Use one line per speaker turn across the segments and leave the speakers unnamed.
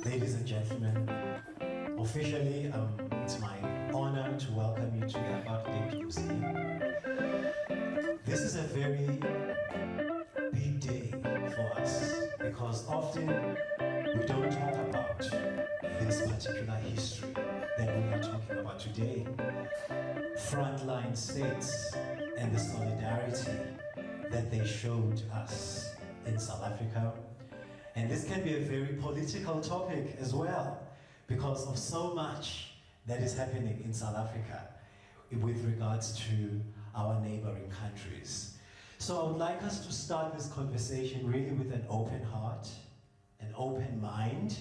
Ladies and gentlemen, officially, it's my honor to welcome you to the Apartheid Museum. This is a very big day for us because often we don't talk about this particular history that we are talking about today. Frontline states and the solidarity that they showed us in South Africa. And this can be a very political topic as well because of so much that is happening in South Africa with regards to our neighboring countries. So I would like us to start this conversation really with an open heart, an open mind,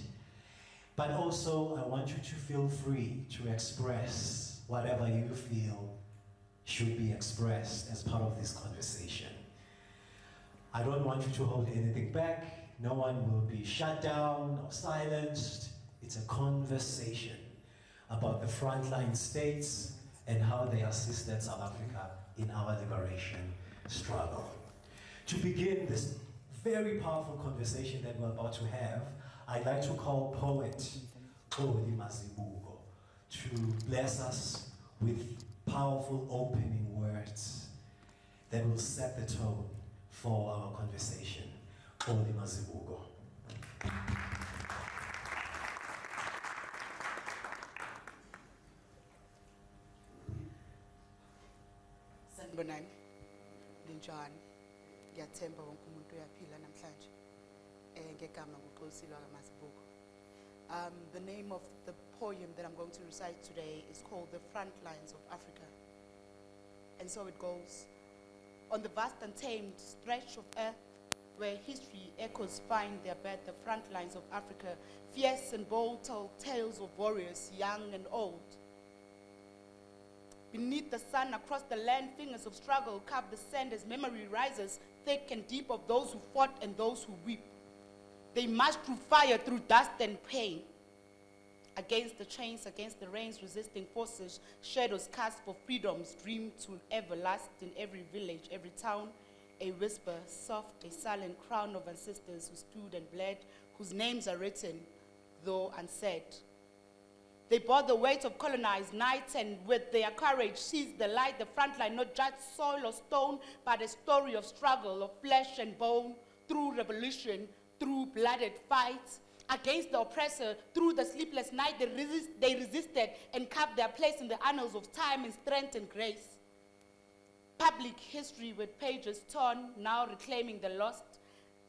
but also I want you to feel free to express whatever you feel should be expressed as part of this conversation. I don't want you to hold anything back. No one will be shut down or silenced. It's a conversation about the frontline states and how they assisted South Africa in our liberation struggle. To begin this very powerful conversation that we're about to have, I'd like to call poet Mayibuye to bless us with powerful opening words that will set the tone for our conversation. Mayibuye.
Sanibonani, linjani, ngiyathemba wonke umuntu uyaphila namhlanje. Ngegama nguXolisilwa kaMazibuko. The name of the poem that I'm going to recite today is called The Front Lines of Africa. And so it goes. On the vast untamed stretch of earth where history echoes find their bed, the front lines of Africa, fierce and bold, tell tales of warriors, young and old. Beneath the sun, across the land, fingers of struggle carve the sand as memory rises, thick and deep, of those who fought and those who weep. They march through fire, through dust and pain. Against the chains, against the rains, resisting forces, shadows cast for freedom's dream to everlast in every village, every town. A whisper, soft, a silent crown of ancestors who stood and bled, whose names are written, though unsaid. They bore the weight of colonized nights and with their courage seized the light, the front line, not just soil or stone, but a story of struggle, of flesh and bone, through revolution, through blooded fights, against the oppressor, through the sleepless night, they resisted and carved their place in the annals of time in strength and grace. Public history with pages torn, now reclaiming the lost,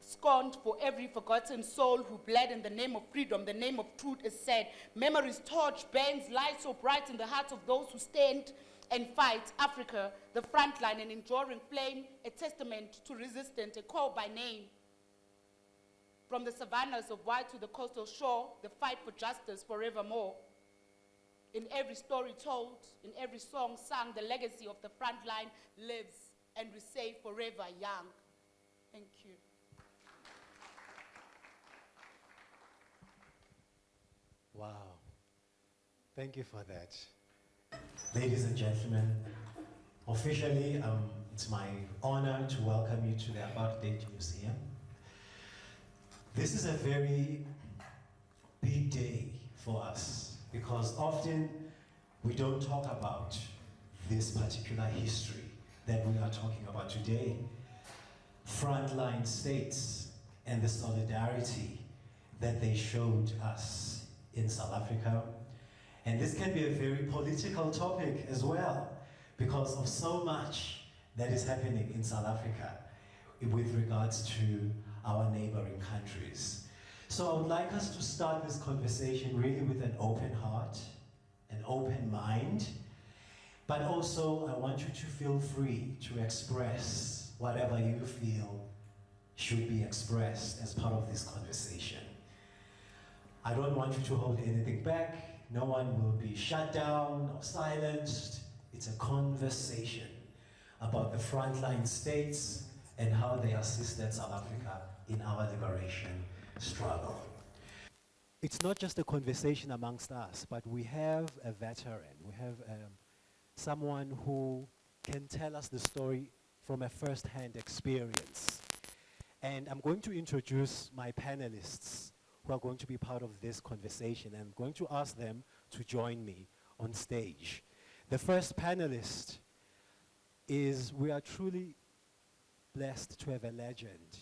scorned for every forgotten soul who bled in the name of freedom, the name of truth is said. Memory's torch burns light so bright in the hearts of those who stand and fight. Africa, the front line, an enduring flame, a testament to resistance, a call by name. From the savannas of white to the coastal shore, the fight for justice forevermore. In every story told, in every song sung, the legacy of the front line lives, and we say forever young. Thank you.
Wow. Thank you for that. Ladies and gentlemen, officially, it's my honor to welcome you to the Apartheid Museum. This is a very big day for us because often we don't talk about this particular history that we are talking about today. Frontline states and the solidarity that they showed us in South Africa. And this can be a very political topic as well because of so much that is happening in South Africa with regards to our neighboring countries. So I would like us to start this conversation really with an open heart, an open mind, but also I want you to feel free to express whatever you feel should be expressed as part of this conversation. I don't want you to hold anything back. No one will be shut down or silenced. It's a conversation about the frontline states and how they assisted South Africa in our liberation struggle. It's not just a conversation amongst us, but we have a veteran. We have someone who can tell us the story from a first-hand experience. And I'm going to introduce my panelists who are going to be part of this conversation. I'm going to ask them to join me on stage. The first panelist is, we are truly blessed to have a legend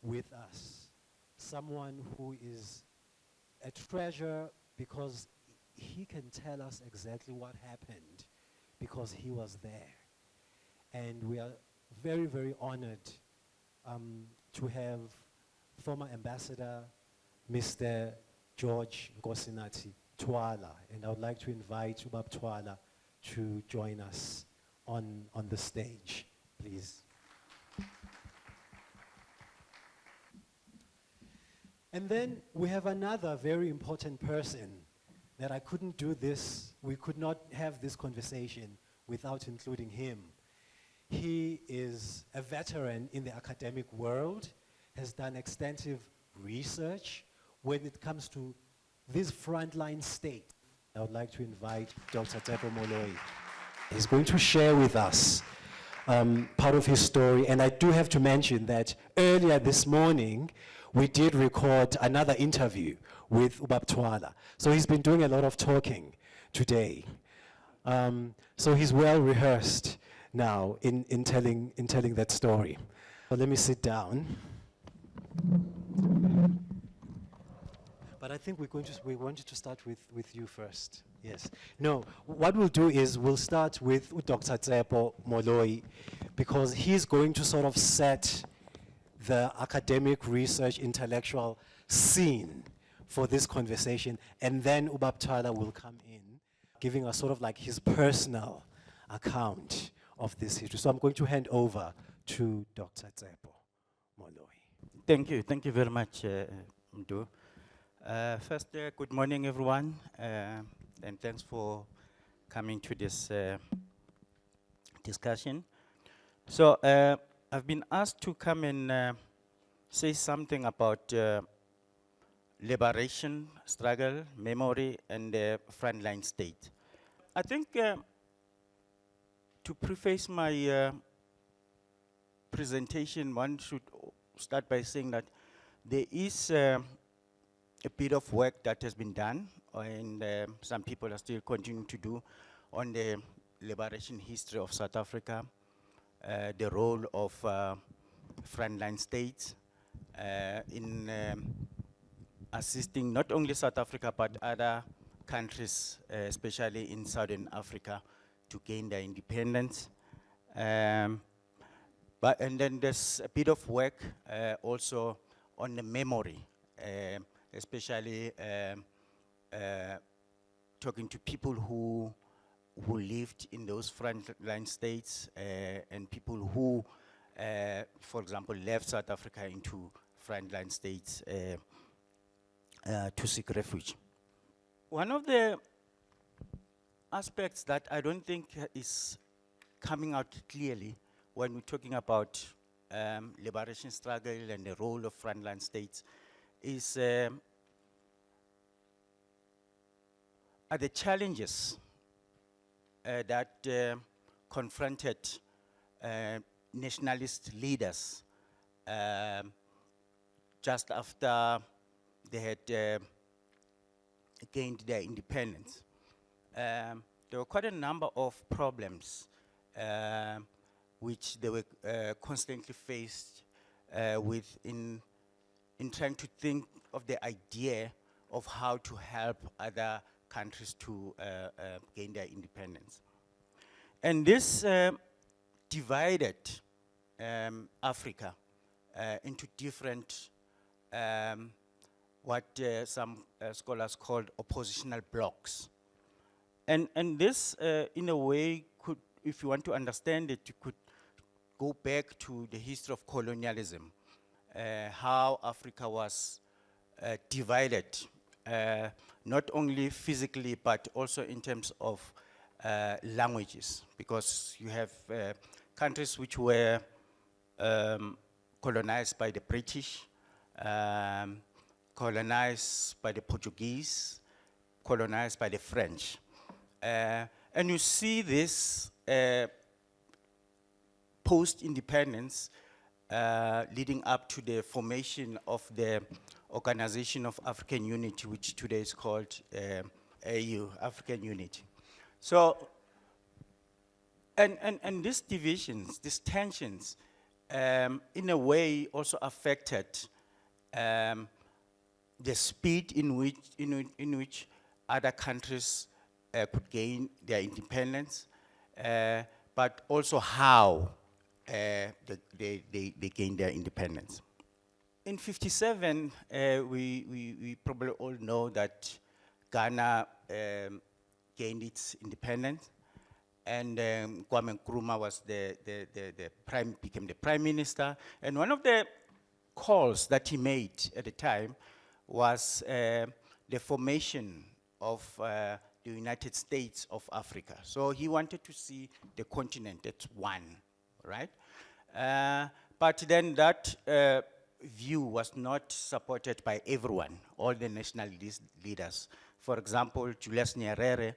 with us, someone who is a treasure because he can tell us exactly what happened because he was there. And we are very, very honored to have former Ambassador Mr. George Nkosinathi Twala, and I would like to invite Ubab Twala to join us on the stage, please. And then we have another very important person that I couldn't do this, we could not have this conversation without including him. He is a veteran in the academic world, has done extensive research when it comes to this frontline state. I would like to invite Dr. Tsepo Moloi. He's going to share with us part of his story, and I do have to mention that earlier this morning, we did record another interview with Ubab Twala. So he's been doing a lot of talking today. So he's well rehearsed now in telling that story. So let me sit down. But I think we wanted to start with you first. Yes. No, what we'll do is we'll start with Dr. Tsepo Moloi, because he's going to sort of set the academic research intellectual scene for this conversation, and then Ubab Twala will come in, giving us sort of like his personal account of this history. So I'm going to hand over to Dr. Tsepo Moloi.
Thank you very much, Mdu. First, good morning, everyone, and thanks for coming to this discussion. So I've been asked to come and say something about liberation, struggle, memory, and frontline state. I think to preface my presentation, one should start by saying that there is a bit of work that has been done, and some people are still continuing to do, on the liberation history of South Africa, the role of frontline states in assisting not only South Africa but other countries, especially in Southern Africa, to gain their independence. And then there's a bit of work also on the memory, especially talking to people who lived in those frontline states and people who, for example, left South Africa into frontline states to seek refuge. One of the aspects that I don't think is coming out clearly when we're talking about liberation struggle and the role of frontline states is are the challenges that confronted nationalist leaders just after they had gained their independence. There were quite a number of problems which they were constantly faced with in trying to think of the idea of how to help other countries to gain their independence. And this divided Africa into different, what some scholars called oppositional blocks. And this, in a way, could, if you want to understand it, you could go back to the history of colonialism, how Africa was divided, not only physically, but also in terms of languages, because you have countries which were colonized by the British, colonized by the Portuguese, colonized by the French. And you see this post-independence leading up to the formation of the Organization of African Unity, which today is called AU, African Unity. So, and these divisions, these tensions, in a way also affected the speed in which other countries could gain their independence, but also how they gained their independence. In '57, we probably all know that Ghana gained its independence, and Kwame Nkrumah was became the prime minister. And one of the calls that he made at the time was the formation of the United States of Africa. So he wanted to see the continent as one, right? But then that view was not supported by everyone, all the national leaders. For example, Julius Nyerere,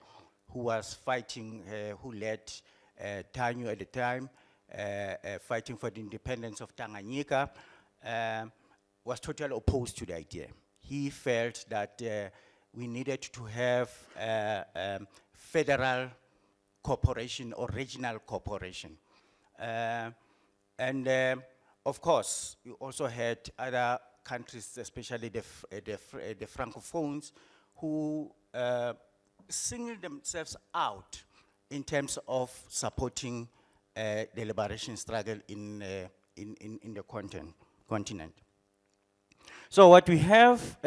who was fighting, who led TANU at the time, fighting for the independence of Tanganyika, was totally opposed to the idea. He felt that we needed to have federal cooperation or regional cooperation. Of course, you also had other countries, especially the Francophones, who singled themselves out in terms of supporting the liberation struggle in the continent. So what we have,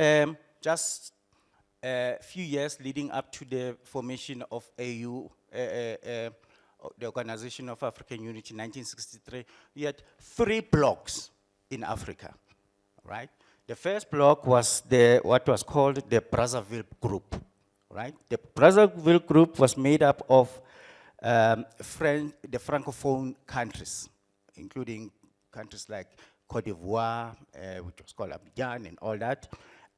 just a few years leading up to the formation of AU, the Organization of African Unity in 1963, we had 3 blocks in Africa, right? The first block was what was called the Brazzaville Group, right? The Brazzaville Group was made up of the Francophone countries, including countries like Cote d'Ivoire, which was called Abidjan and all that.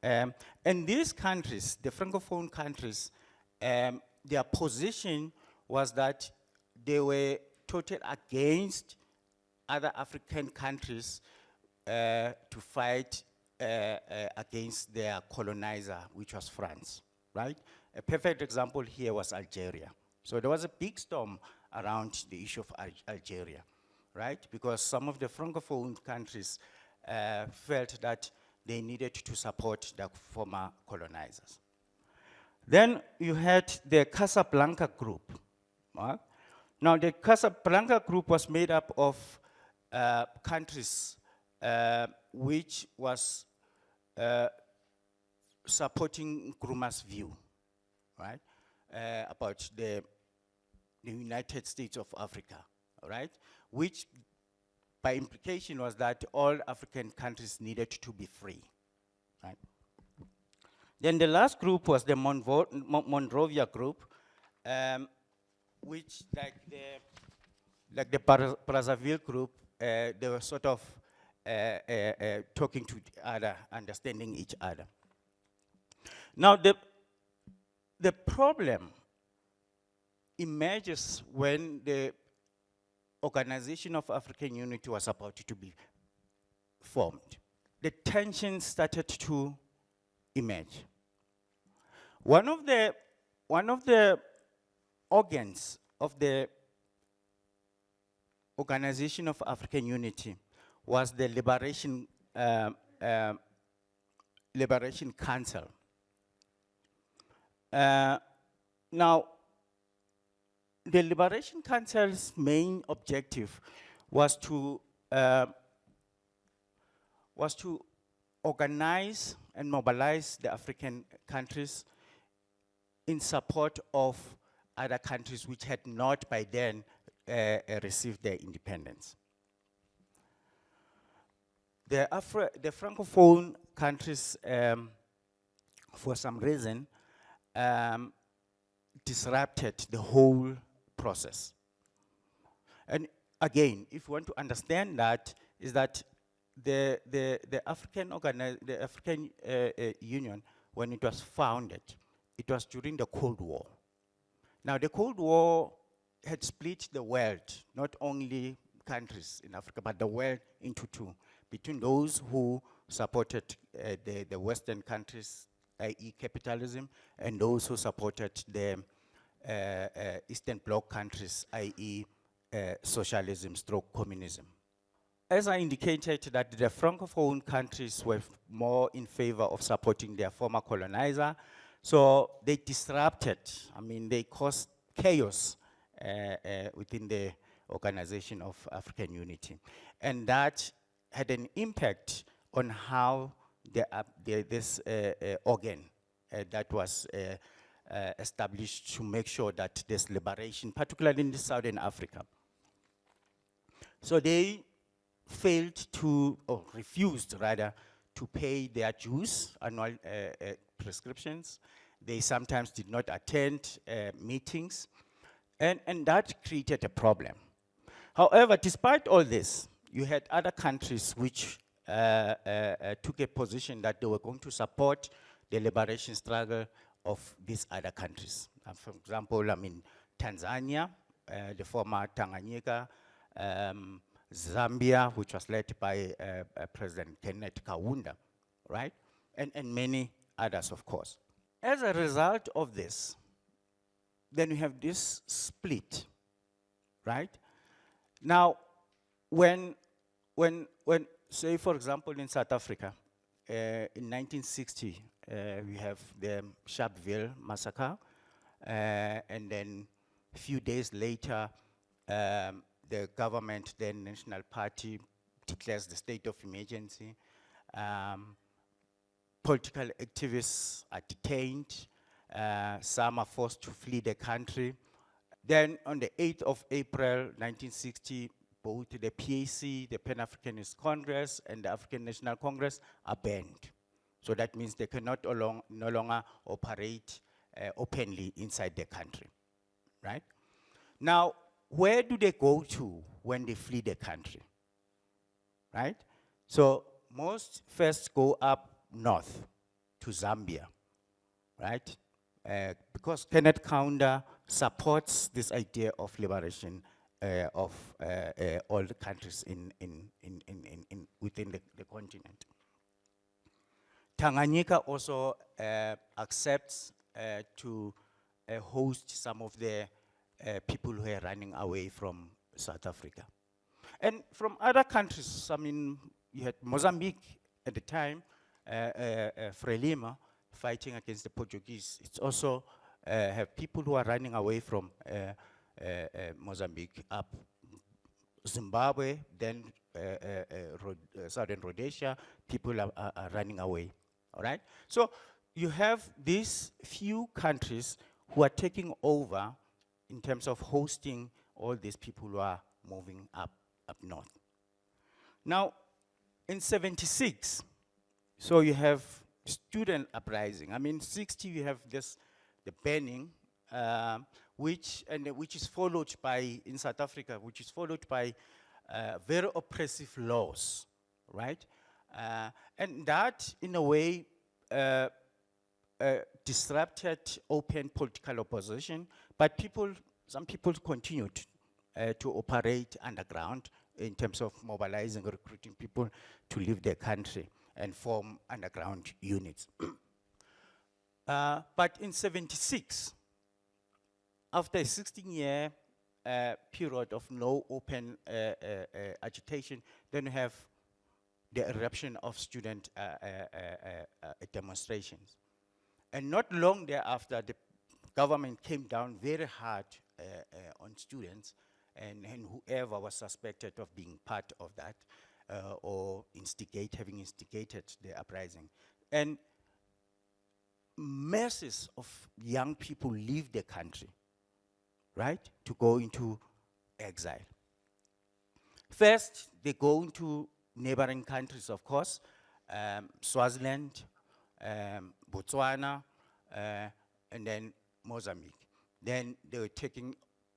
And these countries, the Francophone countries, their position was that they were totally against other African countries to fight against their colonizer, which was France, right? A perfect example here was Algeria. So there was a big storm around the issue of Algeria, right? Because some of the Francophone countries felt that they needed to support the former colonizers. Then you had the Casablanca group. Right? Now the Casablanca group was made up of countries which was supporting Nkrumah's view, right? About the United States of Africa, right? Which by implication was that all African countries needed to be free, right? Then the last group was the Monrovia group, which like the Brazzaville group, they were sort of talking to each other, understanding each other. Now the problem emerges when the Organization of African Unity was about to be formed. The tension started to emerge. One of the organs of the Organization of African Unity was the Liberation Council. Now, the Liberation Council's main objective was to organize and mobilize the African countries in support of other countries which had not by then received their independence. The Francophone countries, for some reason, disrupted the whole process. And again, if you want to understand that, is that the African Union, when it was founded, it was during the Cold War. Now, the Cold War had split the world, not only countries in Africa, but the world into two, between those who supported the Western countries, i.e. capitalism, and those who supported the Eastern Bloc countries, i.e. Socialism stroke communism. As I indicated, that the Francophone countries were more in favor of supporting their former colonizer, so they disrupted, I mean, they caused chaos within the Organization of African Unity. And that had an impact on how this organ that was established to make sure that there's liberation, particularly in Southern Africa. So they failed to, or refused rather, to pay their dues, annual prescriptions. They sometimes did not attend meetings, and that created a problem. However, despite all this, you had other countries which took a position that they were going to support the liberation struggle of these other countries. For example, I mean, Tanzania, the former Tanganyika, Zambia, which was led by President Kenneth Kaunda, right? And many others, of course. As a result of this, then we have this split, right? Now, when say, for example, in South Africa, in 1960, we have the Sharpeville massacre, and then a few days later, the government, the National Party, declares the state of emergency. Political activists are detained. Some are forced to flee the country. Then on the 8th of April, 1960, both the PAC, the Pan-Africanist Congress, and the African National Congress are banned. So that means they cannot no longer operate openly inside the country, right? Now, where do they go to when they flee the country, right? So most first go up north to Zambia, right? Because Kenneth Kaunda supports this idea of liberation of all the countries within the continent. Tanganyika also accepts to host some of the people who are running away from South Africa. And from other countries, I mean, you had Mozambique at the time, Frelimo, fighting against the Portuguese. It's also have people who are running away from Mozambique up Zimbabwe, then Southern Rhodesia, people are running away, all right? So you have these few countries who are taking over in terms of hosting all these people who are moving up north. Now, in 76, so you have student uprising. I mean, 60, you have this, the banning, which is followed by, in South Africa, which is followed by very oppressive laws, right? And that, in a way, disrupted open political opposition, but some people continued to operate underground in terms of mobilizing, recruiting people to leave their country and form underground units. But in 76, after a 16-year period of no open agitation, then you have the eruption of student demonstrations. And not long thereafter, the government came down very hard on students and whoever was suspected of being part of that or having instigated the uprising. And masses of young people leave the country, right, to go into exile. First, they go into neighboring countries, of course, Swaziland, Botswana, and then Mozambique. Then they were taking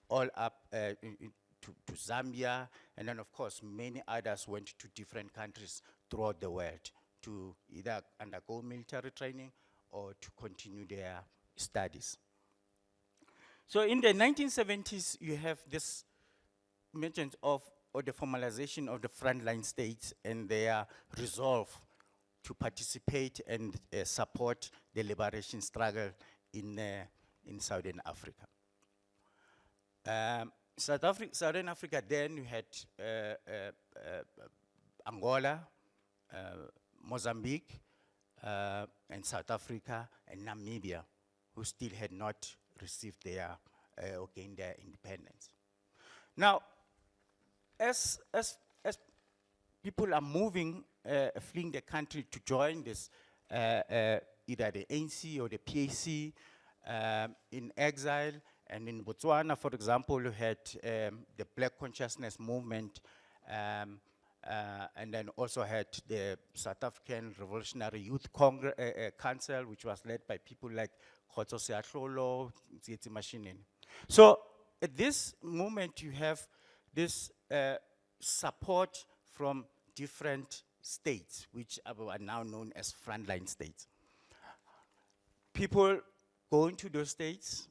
all up to Zambia, and then of course many others went to different countries throughout the world to either undergo military training or to continue their studies. So in the 1970s, you have this mention of or the formalization of the frontline states and their resolve to participate and support the liberation struggle in Southern Africa. Southern Africa, then you had Angola, Mozambique, and South Africa, and Namibia, who still had not received their, or gained their independence. Now, as people are moving, fleeing the country to join this, either the ANC or the PAC in exile, and in Botswana, for example, you had the Black Consciousness Movement, and then also had the South African Revolutionary Youth Council, which was led by people like Khotso Seahlolo, Tsietsi Mashinini. So at this moment, you have this support from different states, which are now known as frontline states. People going to those states,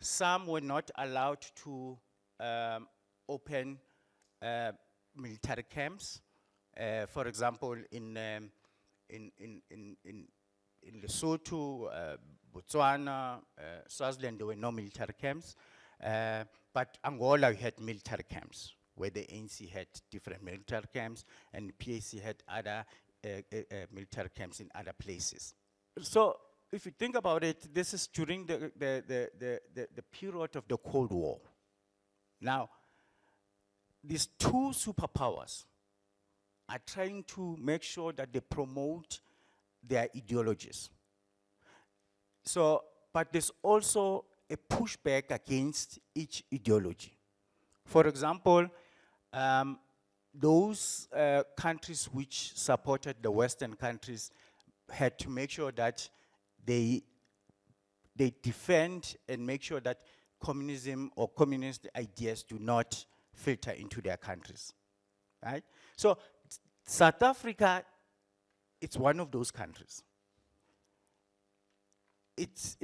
some were not allowed to open military camps. For example, in Lesotho, Botswana, Swaziland, there were no military camps. But Angola had military camps, where the ANC had different military camps, and the PAC had other military camps in other places. So if you think about it, this is during the period of the Cold War. Now, these two superpowers are trying to make sure that they promote their ideologies. So, but there's also a pushback against each ideology. For example, those countries which supported the Western countries had to make sure that they defend and make sure that communism or communist ideas do not filter into their countries, right? So South Africa, it's one of those countries. Its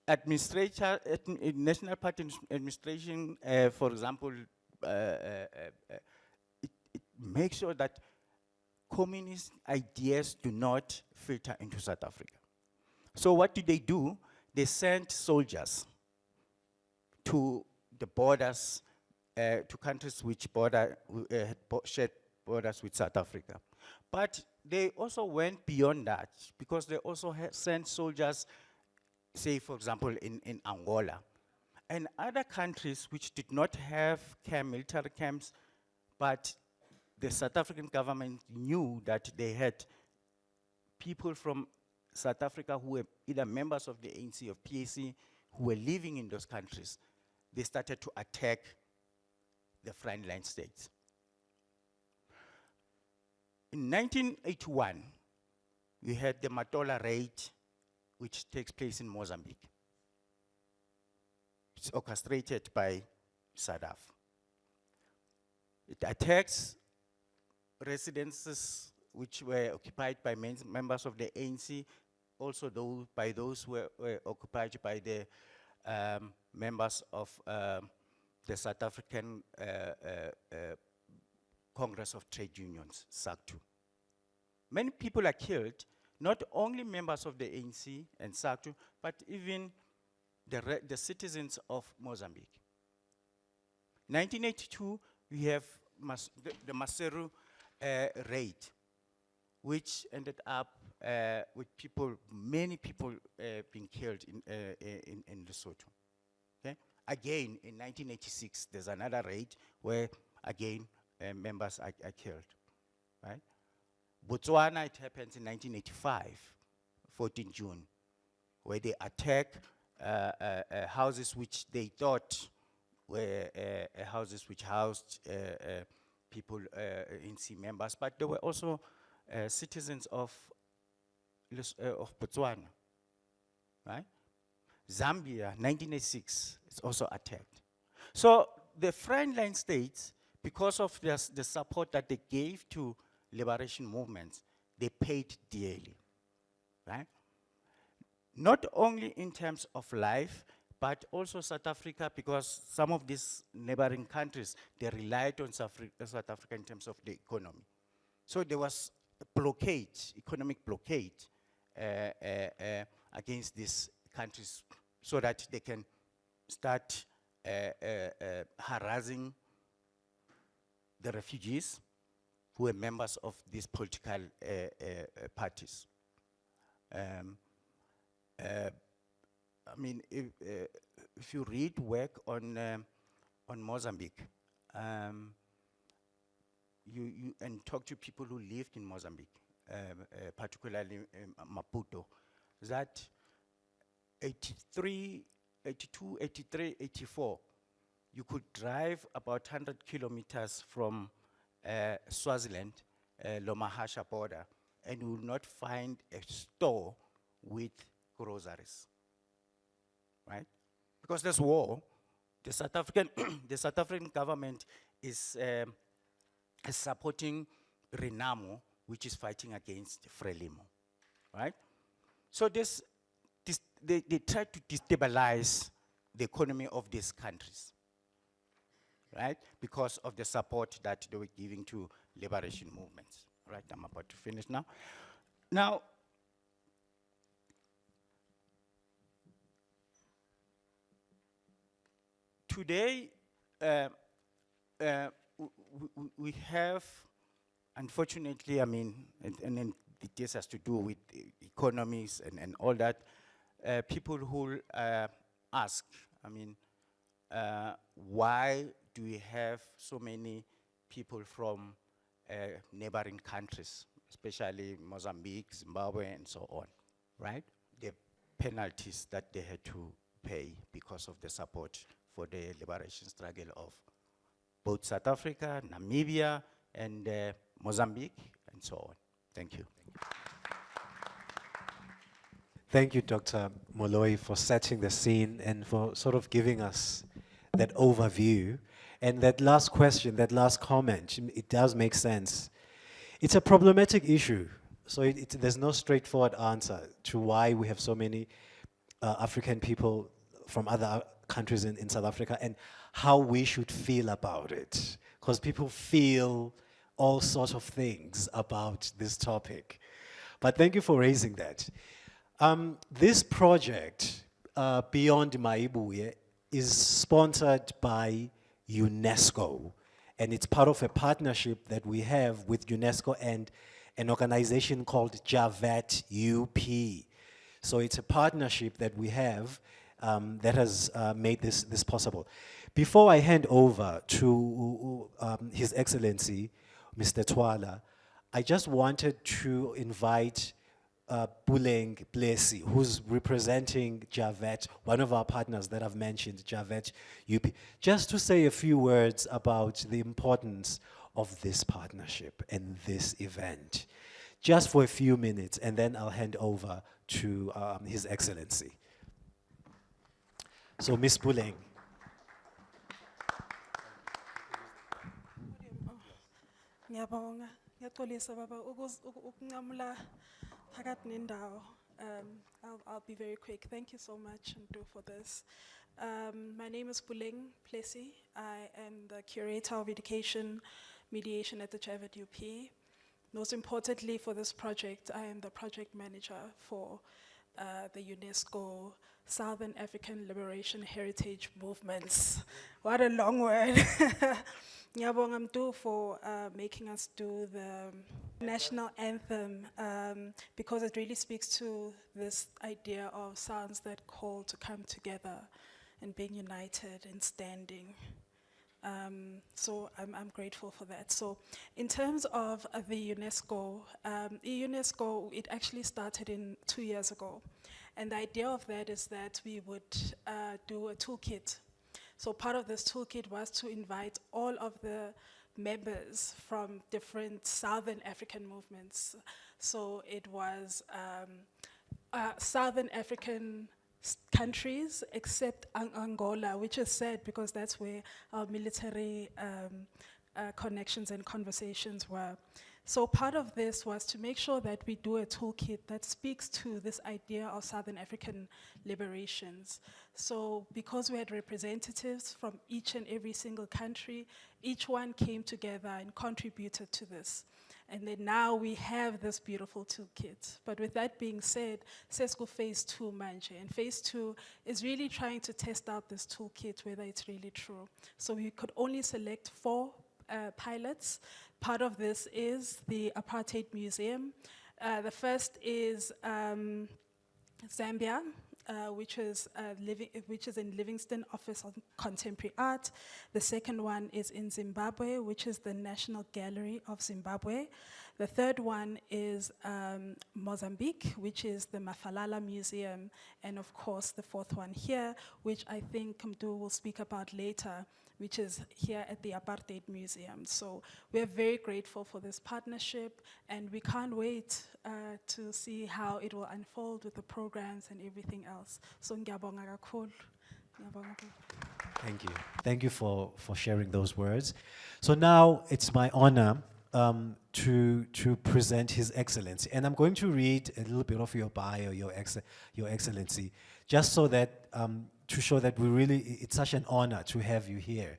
National Party administration, for example, it makes sure that communist ideas do not filter into South Africa. So what do? They sent soldiers to the borders, to countries which shared borders with South Africa. But they also went beyond that, because they also sent soldiers, say, for example, in Angola, and other countries which did not have military camps, but the South African government knew that they had people from South Africa who were either members of the ANC or PAC who were living in those countries. They started to attack the frontline states. In 1981, we had the Matola raid, which takes place in Mozambique. It's orchestrated by SADF. It attacks residences which were occupied by members of the ANC, also by those who were occupied by the members of the South African Congress of Trade Unions, SACTU. Many people are killed, not only members of the ANC and SACTU, but even the citizens of Mozambique. 1982, we have the Maseru raid, which ended up with many people being killed in Lesotho. Okay? Again, in 1986, there's another raid where, again, members are killed, right? Botswana, it happens in 1985, 14 June, where they attack houses which they thought were houses which housed people, ANC members, but there were also citizens of Botswana, right? Zambia, 1986, is also attacked. So the frontline states, because of the support that they gave to liberation movements, they paid dearly, right? Not only in terms of life, but also South Africa, because some of these neighboring countries, they relied on South Africa in terms of the economy. So there was a blockade, economic blockade against these countries so that they can start harassing the refugees who were members of these political parties. I mean, if you read work on Mozambique, and talk to people who lived in Mozambique, particularly Maputo, that 83, 82, 83, 84, you could drive about 100 kilometers from Swaziland, Lomahasha border, and you will not find a store with groceries, right? Because there's war. The South African, the South African government is supporting Renamo, which is fighting against Frelimo, right? So they try to destabilize the economy of these countries, right? Because of the support that they were giving to liberation movements, right? I'm about to finish now. Now, today, we have, unfortunately, I mean, and then this has to do with economies and all that, people who ask, I mean, why do we have so many people from neighboring countries, especially Mozambique, Zimbabwe, and so on, right? The penalties that they had to pay because of the support for the liberation struggle of both South Africa, Namibia, and Mozambique, and so on. Thank you.
Thank you, Dr. Moloi, for setting the scene and for sort of giving us that overview. And that last question, that last comment, it does make sense. It's a problematic issue, so there's no straightforward answer to why we have so many African people from other countries in South Africa and how we should feel about it. Because people feel all sorts of things about this topic. But thank you for raising that. This project, Beyond Mayibuye, is sponsored by UNESCO, and it's part of a partnership that we have with UNESCO and an organization called JAVET UP. So it's a partnership that we have that has made this possible. Before I hand over to His Excellency, Mr. Twala, I just wanted to invite Buleng Plessy, who's representing JAVET, one of our partners that I've mentioned, JAVET UP, just to say a few words about the importance of this partnership and this event. Just for a few minutes, and then I'll hand over to His Excellency. So, Ms. Buleng.
Ngiyabonga, ngiyaxolisa baba ukunqamula phakathi nendawo. I'll be very quick. Thank you so much, Ndu, for this. My name is Buleng Plessy. I am the Curator of Education Mediation at the JAVET UP. Most importantly for this project, I am the project manager for the UNESCO Southern African Liberation Heritage Movements. What a long word. Ngiyabonga Mdu for making us do the national anthem because it really speaks to this idea of sounds that call to come together and being united and standing. So I'm grateful for that. So in terms of the UNESCO, it actually started 2 years ago. And the idea of that is that we would do a toolkit. So part of this toolkit was to invite all of the members from different Southern African movements. So it was Southern African countries except Angola, which is sad because that's where our military connections and conversations were. So part of this was to make sure that we do a toolkit that speaks to this idea of Southern African liberations. So because we had representatives from each and every single country, each one came together and contributed to this. And then now we have this beautiful toolkit. But with that being said, SESCO Phase 2 manje. And Phase 2 is really trying to test out this toolkit, whether it's really true. So we could only select 4 pilots. Part of this is the Apartheid Museum. The first is Zambia, which is in Livingston Office of Contemporary Art. The second one is in Zimbabwe, which is the National Gallery of Zimbabwe. The third one is Mozambique, which is the Mafalala Museum. And of course, the fourth one here, which I think Mdu will speak about later, which is here at the Apartheid Museum. So we're very grateful for this partnership, and we can't wait to see how it will unfold with the programs and everything else. So ngiyabonga kakhulu. Ngiyabonga kakhulu.
Thank you. Thank you for sharing those words. So now it's my honor to present His Excellency. And I'm going to read a little bit of your bio, Your Excellency, just so that, to show that it's such an honor to have you here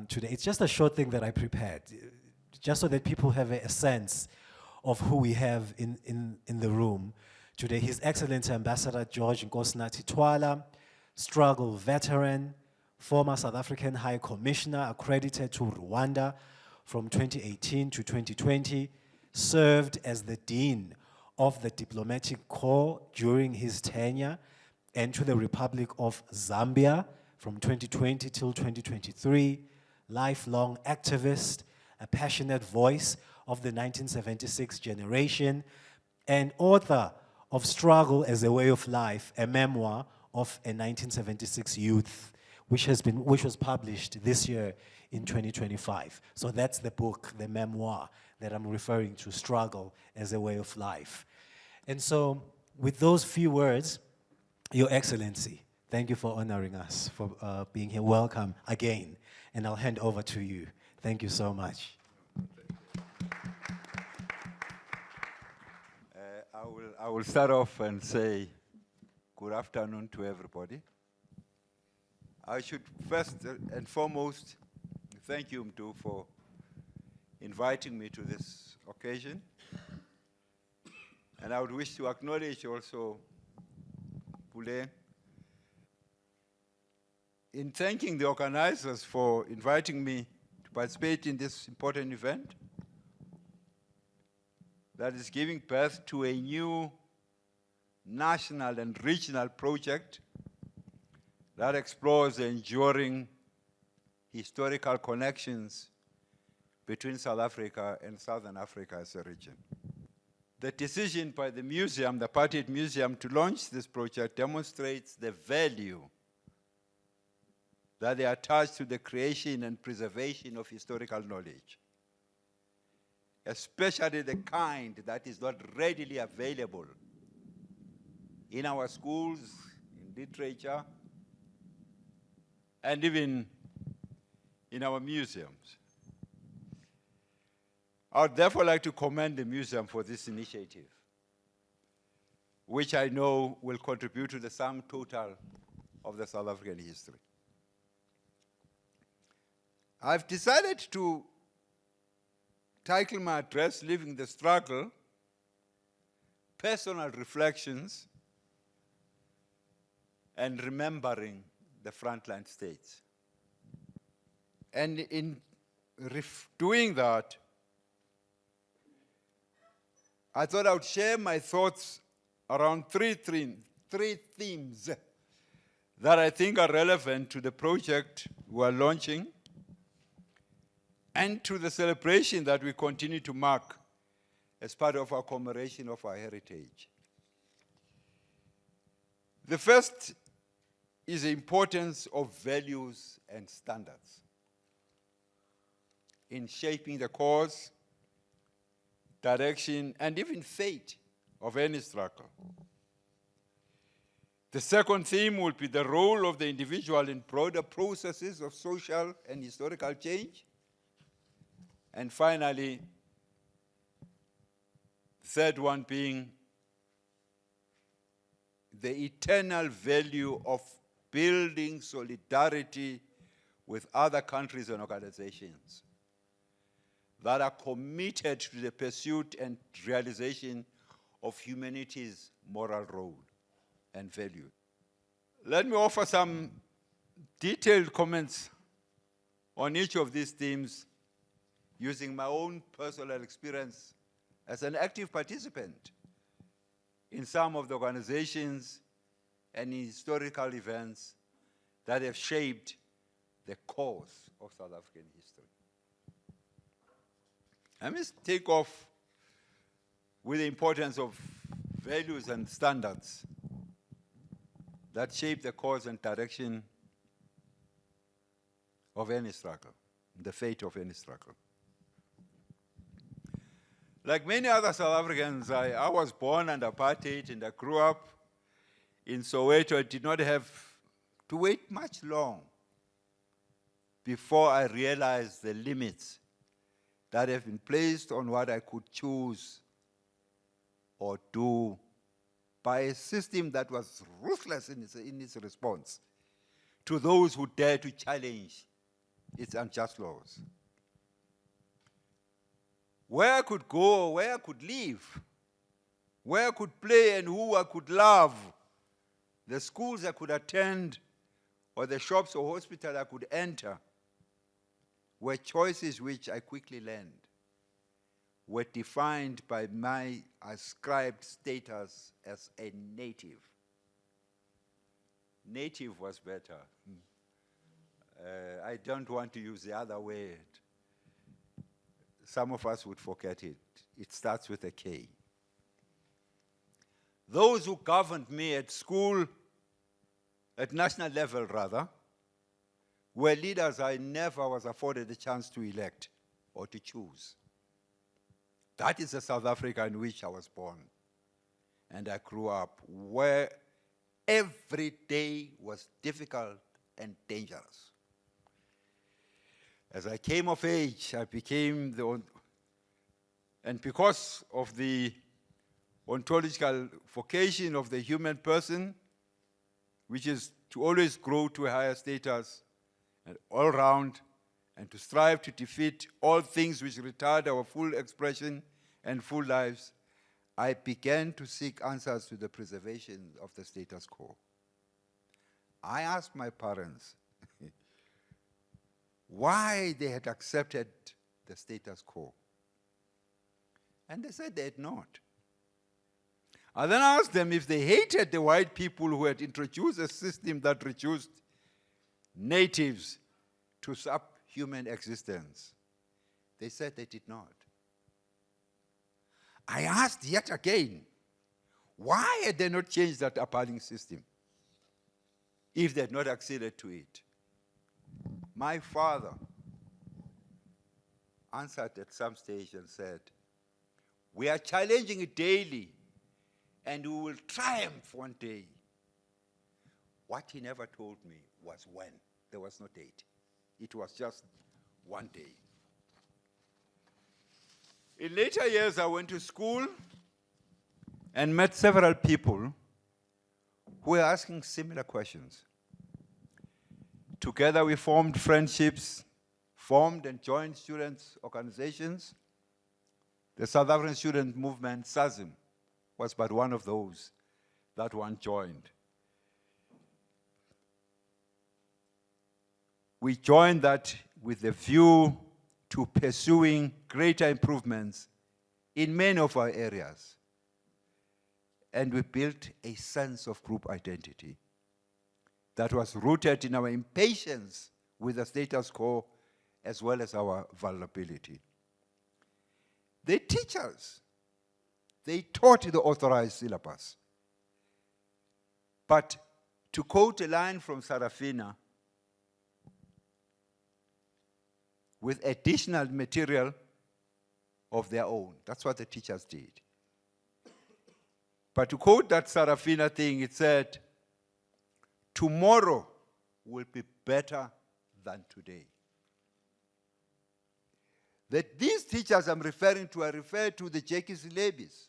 today. It's just a short thing that I prepared, just so that people have a sense of who we have in the room today. His Excellency Ambassador George Nkosinathi Twala, struggle veteran, former South African High Commissioner accredited to Rwanda from 2018 to 2020, served as the Dean of the Diplomatic Corps during his tenure, and to the Republic of Zambia from 2020 till 2023, lifelong activist, a passionate voice of the 1976 generation, and author of Struggle as a Way of Life, a memoir of a 1976 youth, which was published this year in 2025. So that's the book, the memoir that I'm referring to, Struggle as a Way of Life. And so with those few words, Your Excellency, thank you for honoring us, for being here. Welcome again, and I'll hand over to you. Thank you so much.
I will start off and say good afternoon to everybody. I should first and foremost thank you, Mdu, for inviting me to this occasion. And I would wish to acknowledge also Pule in thanking the organizers for inviting me to participate in this important event that is giving birth to a new national and regional project that explores the enduring historical connections between South Africa and Southern Africa as a region. The decision by the museum, the Apartheid Museum, to launch this project demonstrates the value that they attach to the creation and preservation of historical knowledge, especially the kind that is not readily available in our schools, in literature, and even in our museums. I would therefore like to commend the museum for this initiative, which I know will contribute to the sum total of the South African history. I've decided to title my address, Living the Struggle, Personal Reflections and Remembering the Frontline States. And in doing that, I thought I would share my thoughts around three themes that I think are relevant to the project we are launching and to the celebration that we continue to mark as part of our commemoration of our heritage. The first is the importance of values and standards in shaping the course, direction, and even fate of any struggle. The second theme will be the role of the individual in broader processes of social and historical change. And finally, The third one being the eternal value of building solidarity with other countries and organizations that are committed to the pursuit and realization of humanity's moral role and value. Let me offer some detailed comments on each of these themes using my own personal experience as an active participant in some of the organizations and historical events that have shaped the course of South African history. Let me take off with the importance of values and standards that shape the course and direction of any struggle, the fate of any struggle. Like many other South Africans, I was born under apartheid and I grew up in Soweto. I did not have to wait much long before I realized the limits that have been placed on what I could choose or do by a system that was ruthless in its response to those who dare to challenge its unjust laws. Where I could go, where I could live, where I could play and who I could love, the schools I could attend, or the shops or hospitals I could enter, were choices which I quickly learned were defined by my ascribed status as a native. Native was better. I don't want to use the other word. Some of us would forget it. It starts with a K. Those who governed me at school, at national level rather, were leaders I never was afforded the chance to elect or to choose. That is the South Africa in which I was born and I grew up, where every day was difficult and dangerous. As I came of age, I became and because of the ontological vocation of the human person, which is to always grow to a higher status and all round, and to strive to defeat all things which retard our full expression and full lives, I began to seek answers to the preservation of the status quo. I asked my parents why they had accepted the status quo. And they said they had not. I then asked them if they hated the white people who had introduced a system that reduced natives to subhuman existence. They said they did not. I asked yet again, why had they not changed that appalling system if they had not acceded to it? My father answered at some stage and said, we are challenging it daily and we will triumph one day. What he never told me was when. There was no date. It was just one day. In later years, I went to school and met several people who were asking similar questions. Together we formed friendships, formed and joined students' organizations. The South African Student Movement, SASM, was but one of those that one joined. We joined that with a view to pursuing greater improvements in many of our areas. And we built a sense of group identity that was rooted in our impatience with the status quo as well as our vulnerability. The teachers, they taught the authorized syllabus. But to quote a line from Sarafina, with additional material of their own. That's what the teachers did. But to quote that Sarafina thing, it said, tomorrow will be better than today. That these teachers I'm referring to, I refer to the Jacques Lebi's,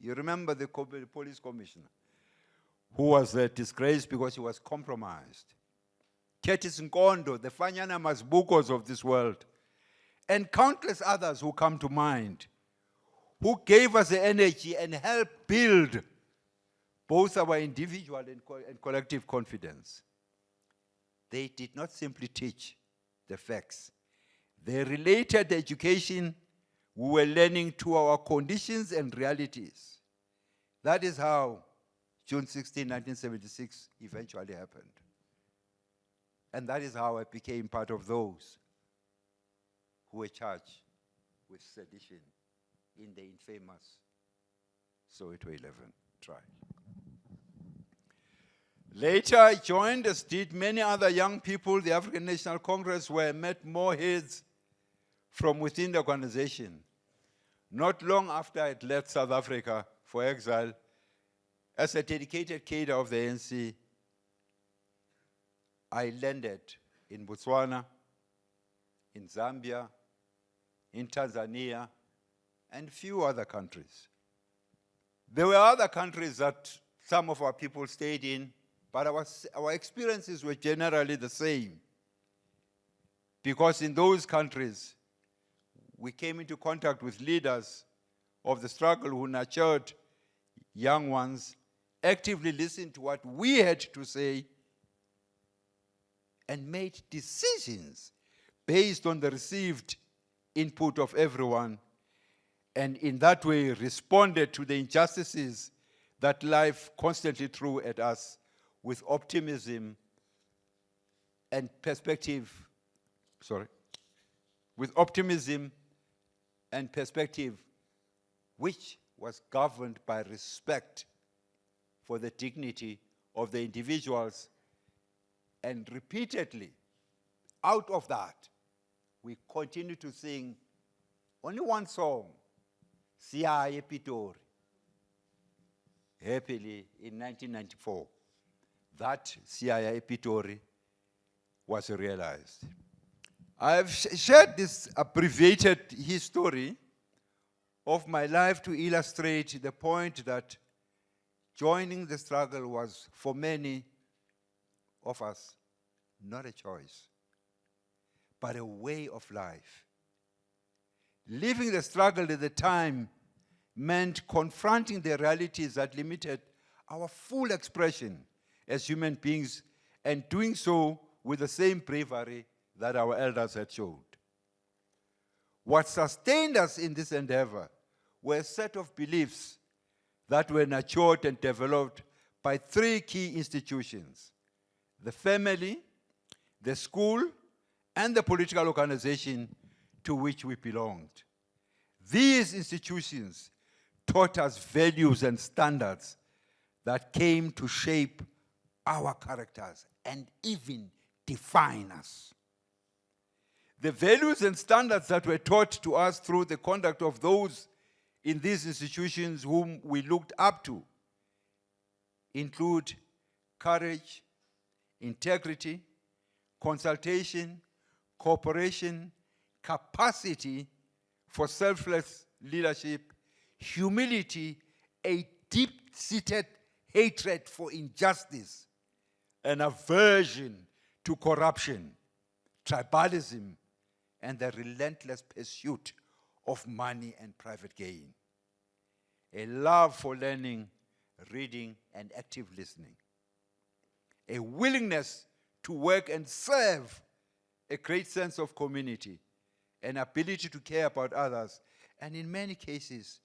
You remember the police commissioner who was disgraced because he was compromised. Curtis Nkondo, the Fanyana Masbukos of this world, and countless others who come to mind, who gave us the energy and helped build both our individual and collective confidence. They did not simply teach the facts. They related the education we were learning to our conditions and realities. That is how June 16, 1976 eventually happened. And that is how I became part of those who were charged with sedition in the infamous Soweto 11 trial. Later, I joined, as did many other young people, the African National Congress, where I met more heads from within the organization. Not long after I had left South Africa for exile, as a dedicated cadre of the ANC, I landed in Botswana, in Zambia, in Tanzania, and few other countries. There were other countries that some of our people stayed in, but our experiences were generally the same. Because in those countries, we came into contact with leaders of the struggle who nurtured young ones, actively listened to what we had to say, and made decisions based on the received input of everyone, and in that way responded to the injustices that life constantly threw at us with optimism and perspective, which was governed by respect for the dignity of the individuals. And repeatedly, out of that, we continue to sing only one song, Siyaye Pitori, happily in 1994. That Siyaye Pitori was realized. I've shared this abbreviated history of my life to illustrate the point that joining the struggle was, for many of us, not a choice, but a way of life. Living the struggle at the time meant confronting the realities that limited our full expression as human beings, and doing so with the same bravery that our elders had showed. What sustained us in this endeavor were a set of beliefs that were nurtured and developed by three key institutions: the family, the school, and the political organization to which we belonged. These institutions taught us values and standards that came to shape our characters and even define us. The values and standards that were taught to us through the conduct of those in these institutions whom we looked up to include courage, integrity, consultation, cooperation, capacity for selfless leadership, humility, a deep-seated hatred for injustice, an aversion to corruption, tribalism, and the relentless pursuit of money and private gain. A love for learning, reading, and active listening. A willingness to work and serve, a great sense of community, an ability to care about others, and in many cases,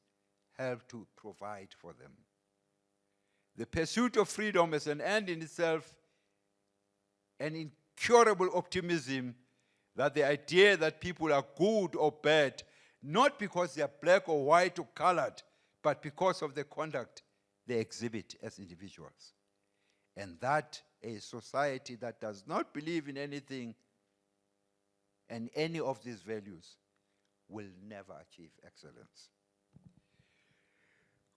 help to provide for them. The pursuit of freedom as an end in itself, an incurable optimism that the idea that people are good or bad, not because they are black or white or colored, but because of the conduct they exhibit as individuals. And that a society that does not believe in anything and any of these values will never achieve excellence.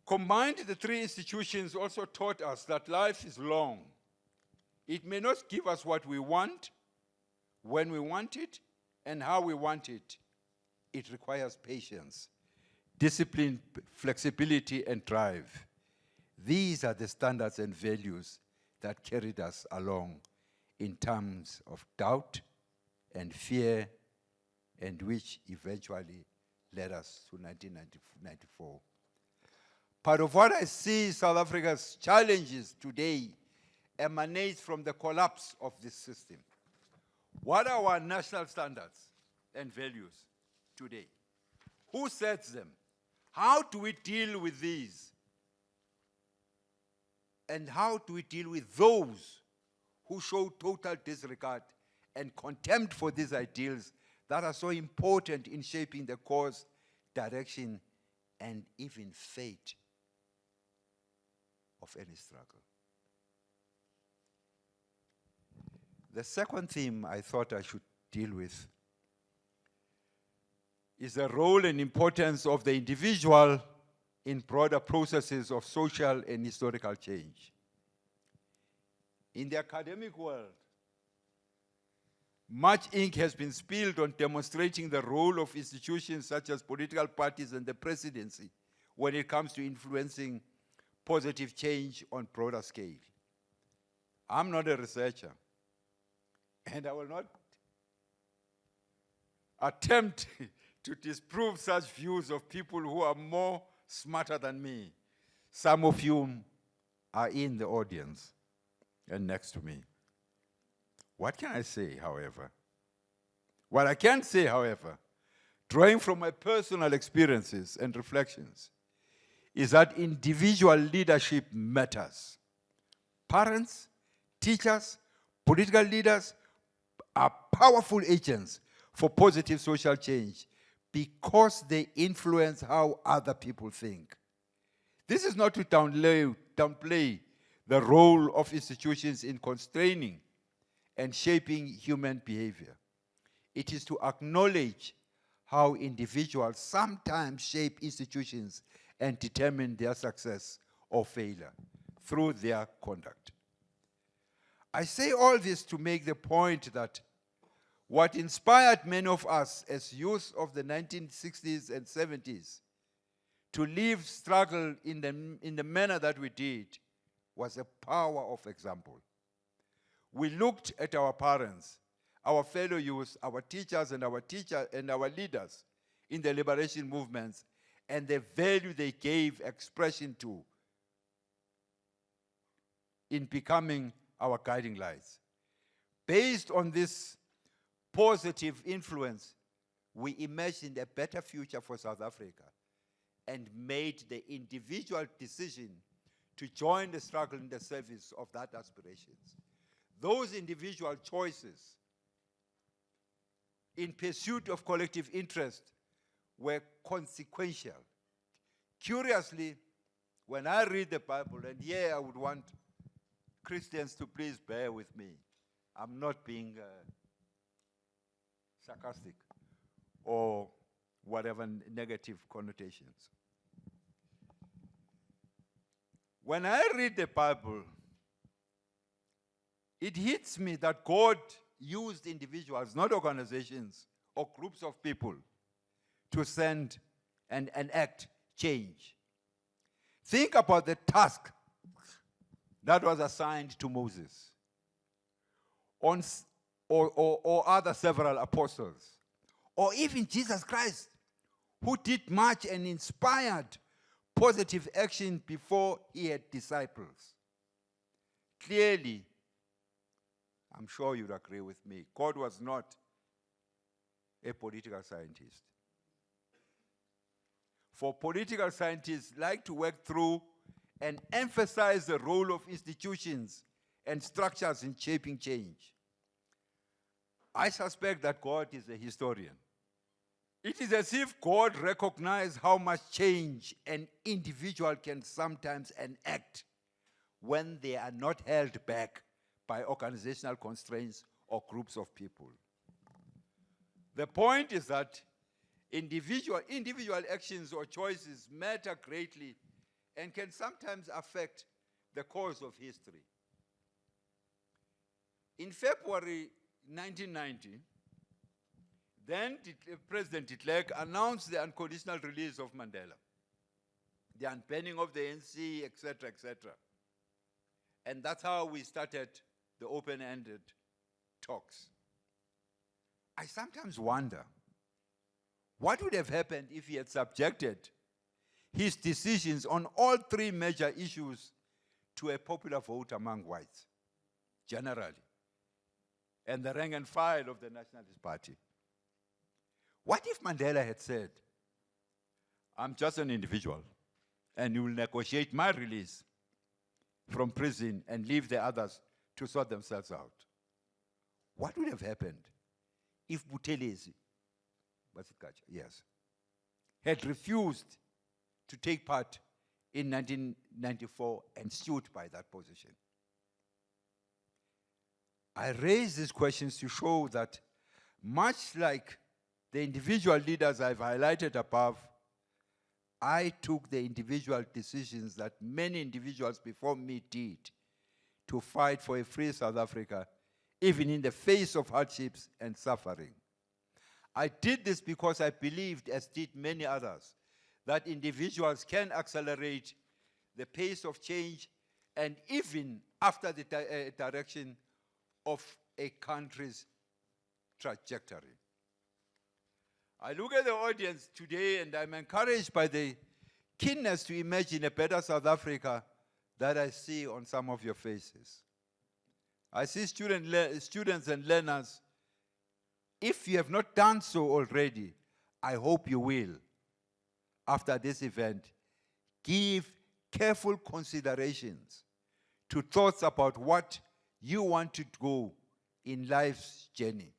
Combined, the three institutions also taught us that life is long. It may not give us what we want, when we want it, and how we want it. It requires patience, discipline, flexibility, and drive. These are the standards and values that carried us along in times of doubt and fear, and which eventually led us to 1994. Part of what I see South Africa's challenges today emanates from the collapse of this system. What are our national standards and values today? Who sets them? How do we deal with these? And how do we deal with those who show total disregard and contempt for these ideals that are so important in shaping the course, direction, and even fate of any struggle? The second theme I thought I should deal with is the role and importance of the individual in broader processes of social and historical change. In the academic world, much ink has been spilled on demonstrating the role of institutions such as political parties and the presidency when it comes to influencing positive change on broader scale. I'm not a researcher, and I will not attempt to disprove such views of people who are more smarter than me, some of whom are in the audience and next to me. What can I say, however? What I can say, however, drawing from my personal experiences and reflections, is that individual leadership matters. Parents, teachers, political leaders are powerful agents for positive social change because they influence how other people think. This is not to downplay the role of institutions in constraining and shaping human behavior. It is to acknowledge how individuals sometimes shape institutions and determine their success or failure through their conduct. I say all this to make the point that what inspired many of us as youth of the 1960s and 70s to live struggle in the manner that we did was a power of example. We looked at our parents, our fellow youth, our teachers and our leaders in the liberation movements, and the value they gave expression to in becoming our guiding lights. Based on this positive influence, we imagined a better future for South Africa and made the individual decision to join the struggle in the service of that aspirations. Those individual choices in pursuit of collective interest were consequential. Curiously, when I read the Bible, and here I would want Christians to please bear with me. I'm not being sarcastic or whatever negative connotations. When I read the Bible, it hits me that God used individuals, not organizations or groups of people, to send and enact change. Think about the task that was assigned to Moses or other several apostles, or even Jesus Christ, who did much and inspired positive action before he had disciples. Clearly, I'm sure you'd agree with me, God was not a political scientist. For political scientists like to work through and emphasize the role of institutions and structures in shaping change. I suspect that God is a historian. It is as if God recognized how much change an individual can sometimes enact when they are not held back by organizational constraints or groups of people. The point is that individual actions or choices matter greatly and can sometimes affect the course of history. In February 1990, Then President de Klerk announced the unconditional release of Mandela, the unbanning of the ANC, etc., etc. And that's how we started the open-ended talks. I sometimes wonder, what would have happened if he had subjected his decisions on all three major issues to a popular vote among whites, generally, and the rank and file of the Nationalist Party? What if Mandela had said, I'm just an individual, and you will negotiate my release from prison and leave the others to sort themselves out? What would have happened if Buthelezi, yes, had refused to take part in 1994 and stood by that position? I raise these questions to show that, much like the individual leaders I've highlighted above, I took the individual decisions that many individuals before me did to fight for a free South Africa, even in the face of hardships and suffering. I did this because I believed, as did many others, that individuals can accelerate the pace of change and even after the direction of a country's trajectory. I look at the audience today and I'm encouraged by the keenness to imagine a better South Africa that I see on some of your faces. I see students and learners. If you have not done so already, I hope you will, after this event, give careful considerations to thoughts about what you want to go in life's journey,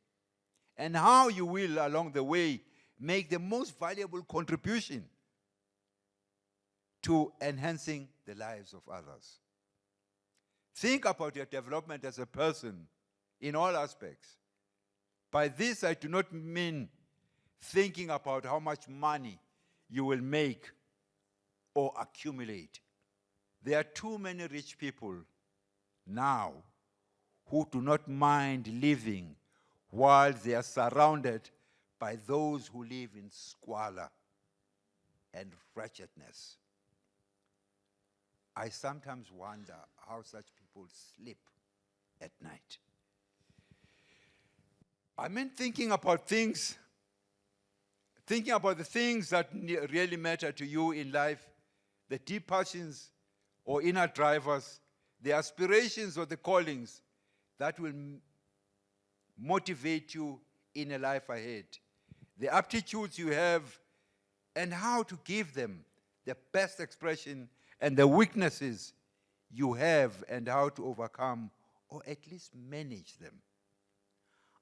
and how you will, along the way, make the most valuable contribution to enhancing the lives of others. Think about your development as a person in all aspects. By this, I do not mean thinking about how much money you will make or accumulate. There are too many rich people now who do not mind living while they are surrounded by those who live in squalor and wretchedness. I sometimes wonder how such people sleep at night. I mean, thinking about the things that really matter to you in life, the deep passions or inner drivers, the aspirations or the callings that will motivate you in a life ahead, the aptitudes you have, and how to give them the best expression, and the weaknesses you have and how to overcome or at least manage them.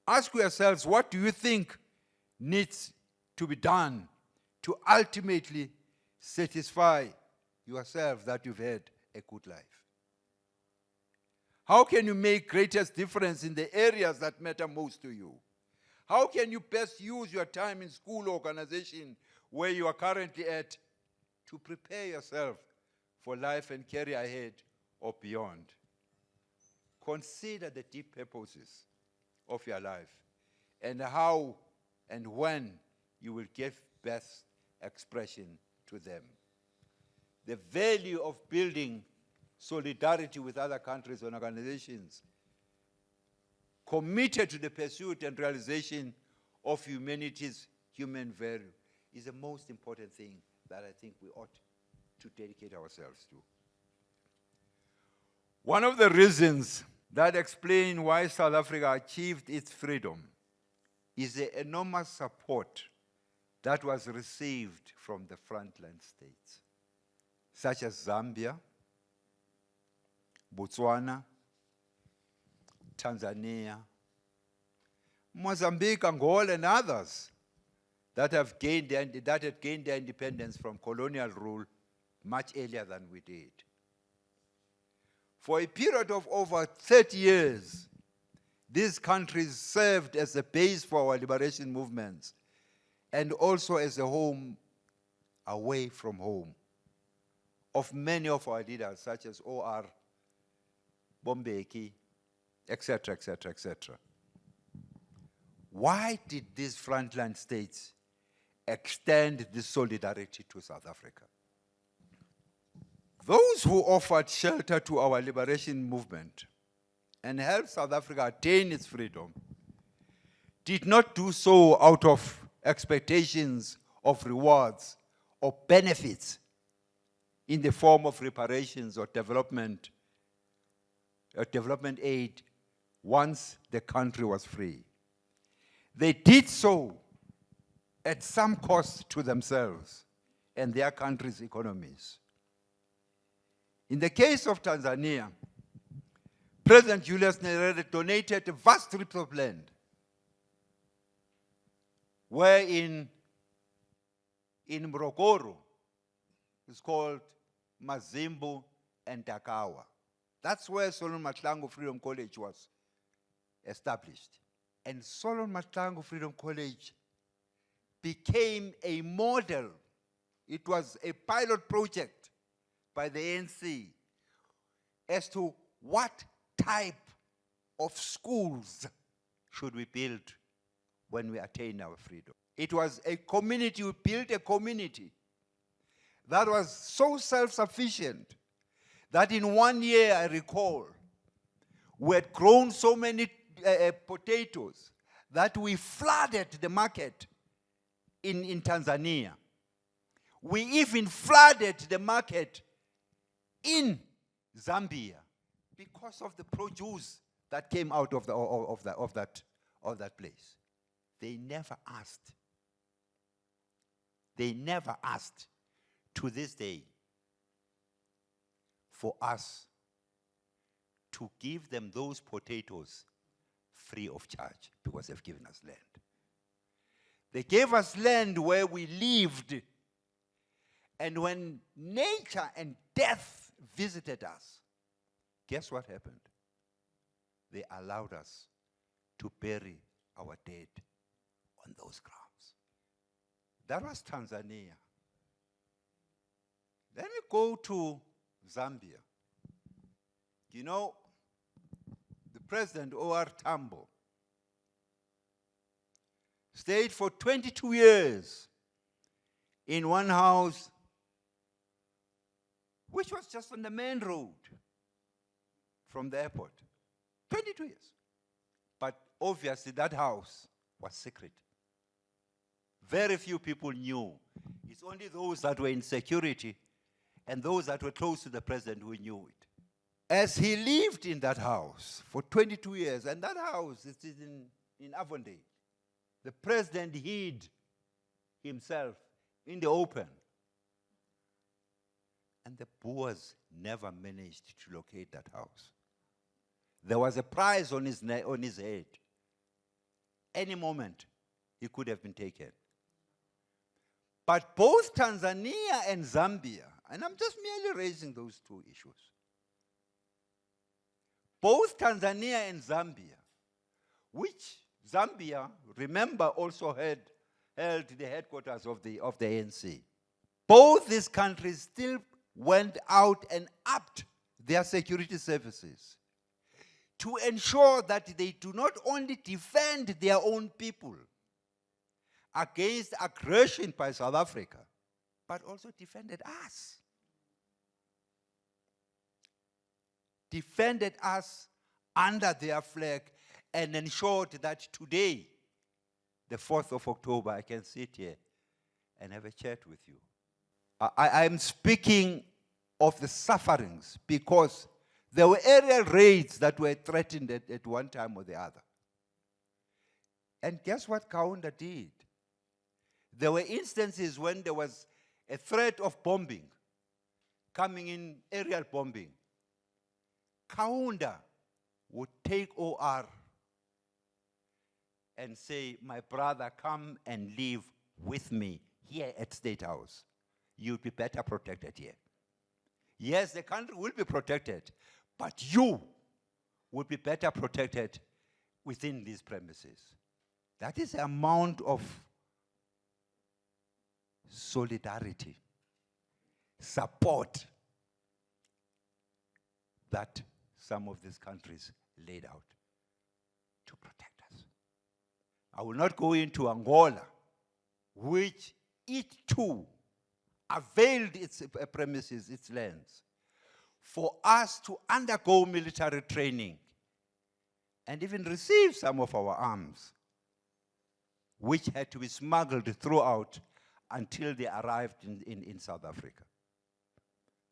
Ask yourselves, what do you think needs to be done to ultimately satisfy yourself that you've had a good life? How can you make greatest difference in the areas that matter most to you? How can you best use your time in school or organization where you are currently at to prepare yourself for life and career ahead or beyond? Consider the deep purposes of your life and how and when you will give best expression to them. The value of building solidarity with other countries and organizations committed to the pursuit and realization of humanity's human value is the most important thing that I think we ought to dedicate ourselves to. One of the reasons that explain why South Africa achieved its freedom is the enormous support that was received from the frontline states, such as Zambia, Botswana, Tanzania, Mozambique, Angola, and others that had gained their independence from colonial rule much earlier than we did. For a period of over 30 years, these countries served as a base for our liberation movements and also as a home away from home of many of our leaders, such as O.R. Bombeki, etc., etc., etc. Why did these frontline states extend this solidarity to South Africa? Those who offered shelter to our liberation movement and helped South Africa attain its freedom did not do so out of expectations of rewards or benefits in the form of reparations or development aid once the country was free. They did so at some cost to themselves and their country's economies. In the case of Tanzania, President Julius Nyerere donated vast strips of land, where in Morogoro, it's called Mazimbu and Dakawa. That's where Solomon Mahlangu Freedom College was established. And Solomon Mahlangu Freedom College became a model. It was a pilot project by the ANC as to what type of schools should we build when we attain our freedom. It was a community, we built a community that was so self-sufficient that in 1 year, I recall, we had grown so many potatoes that we flooded the market in Tanzania. We even flooded the market in Zambia because of the produce that came out of that place. They never asked. They never asked to this day for us to give them those potatoes free of charge because they've given us land. They gave us land where we lived, and when nature and death visited us, guess what happened? They allowed us to bury our dead on those grounds. That was Tanzania. Let me go to Zambia. You know, the President, O.R. Tambo, stayed for 22 years in one house, which was just on the main road from the airport. 22 years. But obviously that house was secret. Very few people knew. It's only those that were in security and those that were close to the president who knew it. As he lived in that house for 22 years, and that house is in Avondale, the president hid himself in the open. And the Boers never managed to locate that house. There was a prize on his head. Any moment, he could have been taken. But both Tanzania and Zambia, and I'm just merely raising those two issues, both Tanzania and Zambia, which Zambia, remember, also held the headquarters of the ANC. Both these countries still went out and upped their security services to ensure that they do not only defend their own people against aggression by South Africa, but also defended us. Defended us under their flag and ensured that today, the 4th of October, I can sit here and have a chat with you. I'm speaking of the sufferings because there were aerial raids that were threatened at one time or the other. And guess what Kaunda did? There were instances when there was a threat of bombing, coming in, aerial bombing. Kaunda would take OR and say, my brother, come and live with me here at State House. You'll be better protected here. Yes, the country will be protected, but you will be better protected within these premises. That is the amount of solidarity, support that some of these countries laid out to protect us. I will not go into Angola, which it too availed its premises, its lands, for us to undergo military training and even receive some of our arms, which had to be smuggled throughout until they arrived in South Africa.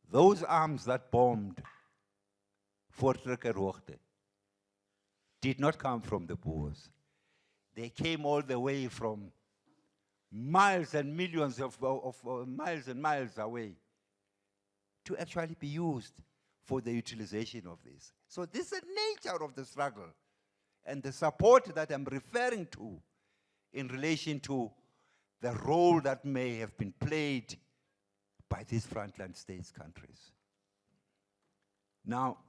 Those arms that bombed Fort Rekerhoogte did not come from the Boers. They came all the way from miles and millions of miles and miles away to actually be used for the utilization of this. So this is the nature of the struggle and the support that I'm referring to in relation to the role that may have been played by these frontline states countries. Now,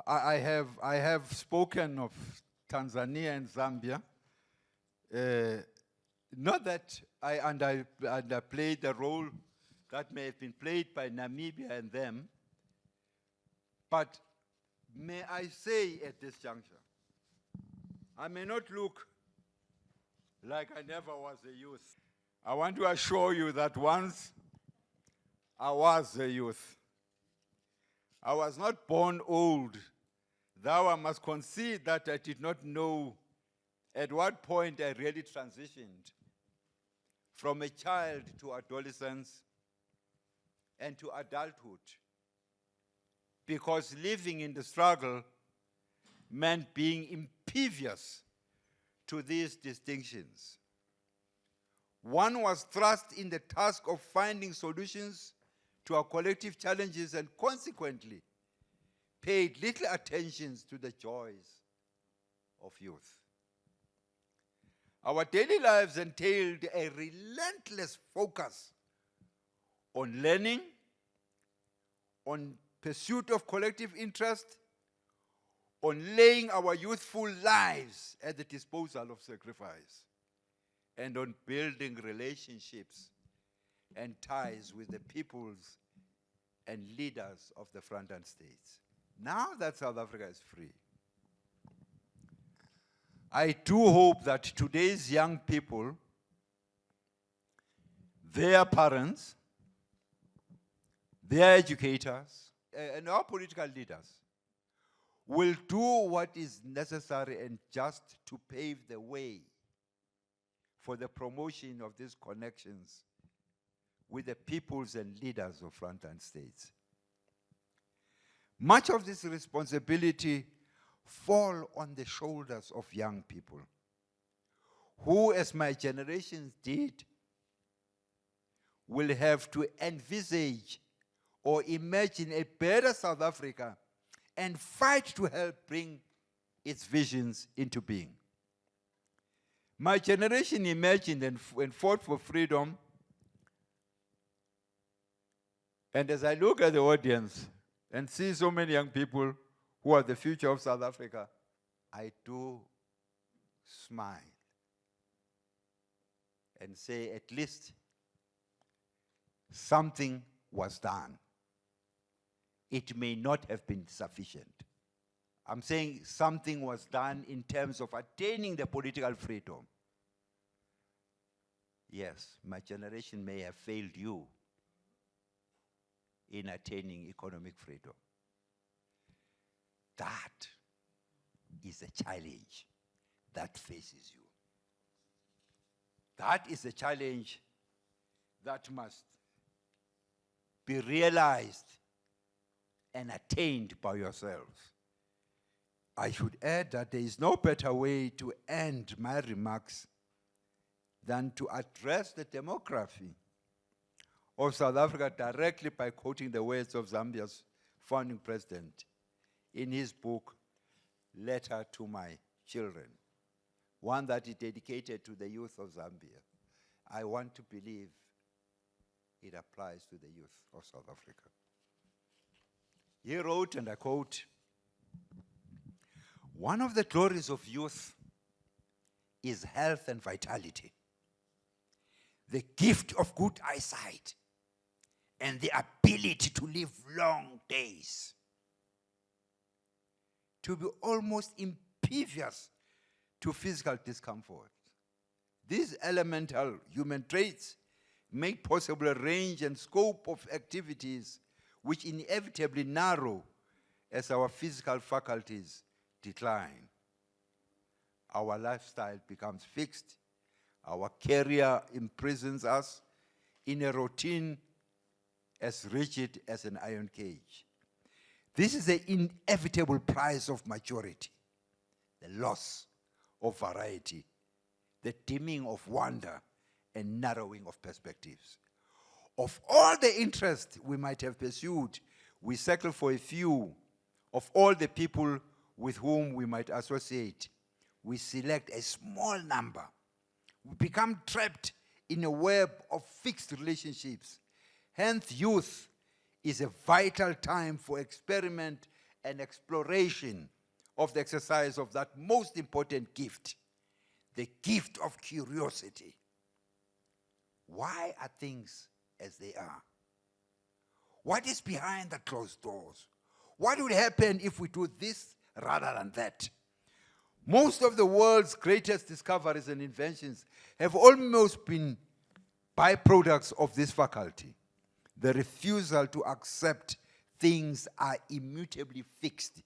I have spoken of Tanzania and Zambia. Not that I underplayed the role that may have been played by Namibia and them, but may I say at this juncture, I may not look like I never was a youth. I want to assure you that once I was a youth. I was not born old, though I must concede that I did not know at what point I really transitioned from a child to adolescence and to adulthood, because living in the struggle meant being impervious to these distinctions. One was thrust in the task of finding solutions to our collective challenges and consequently paid little attention to the joys of youth. Our daily lives entailed a relentless focus on learning, on pursuit of collective interest, on laying our youthful lives at the disposal of sacrifice, and on building relationships and ties with the peoples and leaders of the frontline states. Now that South Africa is free, I do hope that today's young people, their parents, their educators, and our political leaders will do what is necessary and just to pave the way for the promotion of these connections with the peoples and leaders of frontline states. Much of this responsibility fall on the shoulders of young people who, as my generation did, will have to envisage or imagine a better South Africa and fight to help bring its visions into being. My generation imagined and fought for freedom. And as I look at the audience and see so many young people who are the future of South Africa, I do smile and say at least something was done. It may not have been sufficient. I'm saying something was done in terms of attaining the political freedom. Yes, my generation may have failed you in attaining economic freedom. That is a challenge that faces you. That is a challenge that must be realized and attained by yourselves. I should add that there is no better way to end my remarks than to address the demography of South Africa directly by quoting the words of Zambia's founding president in his book, Letter to My Children, one that he dedicated to the youth of Zambia. I want to believe it applies to the youth of South Africa. He wrote, and I quote, "One of the glories of youth is health and vitality, the gift of good eyesight, and the ability to live long days, to be almost impervious to physical discomfort. These elemental human traits make possible a range and scope of activities which inevitably narrow as our physical faculties decline. Our lifestyle becomes fixed. Our career imprisons us in a routine as rigid as an iron cage. This is the inevitable price of maturity, the loss of variety, the dimming of wonder, and narrowing of perspectives. Of all the interests we might have pursued, we settle for a few. Of all the people with whom we might associate, we select a small number. We become trapped in a web of fixed relationships. Hence, youth is a vital time for experiment and exploration of the exercise of that most important gift, the gift of curiosity. Why are things as they are? What is behind the closed doors? What would happen if we do this rather than that? Most of the world's greatest discoveries and inventions have almost been byproducts of this faculty. The refusal to accept things are immutably fixed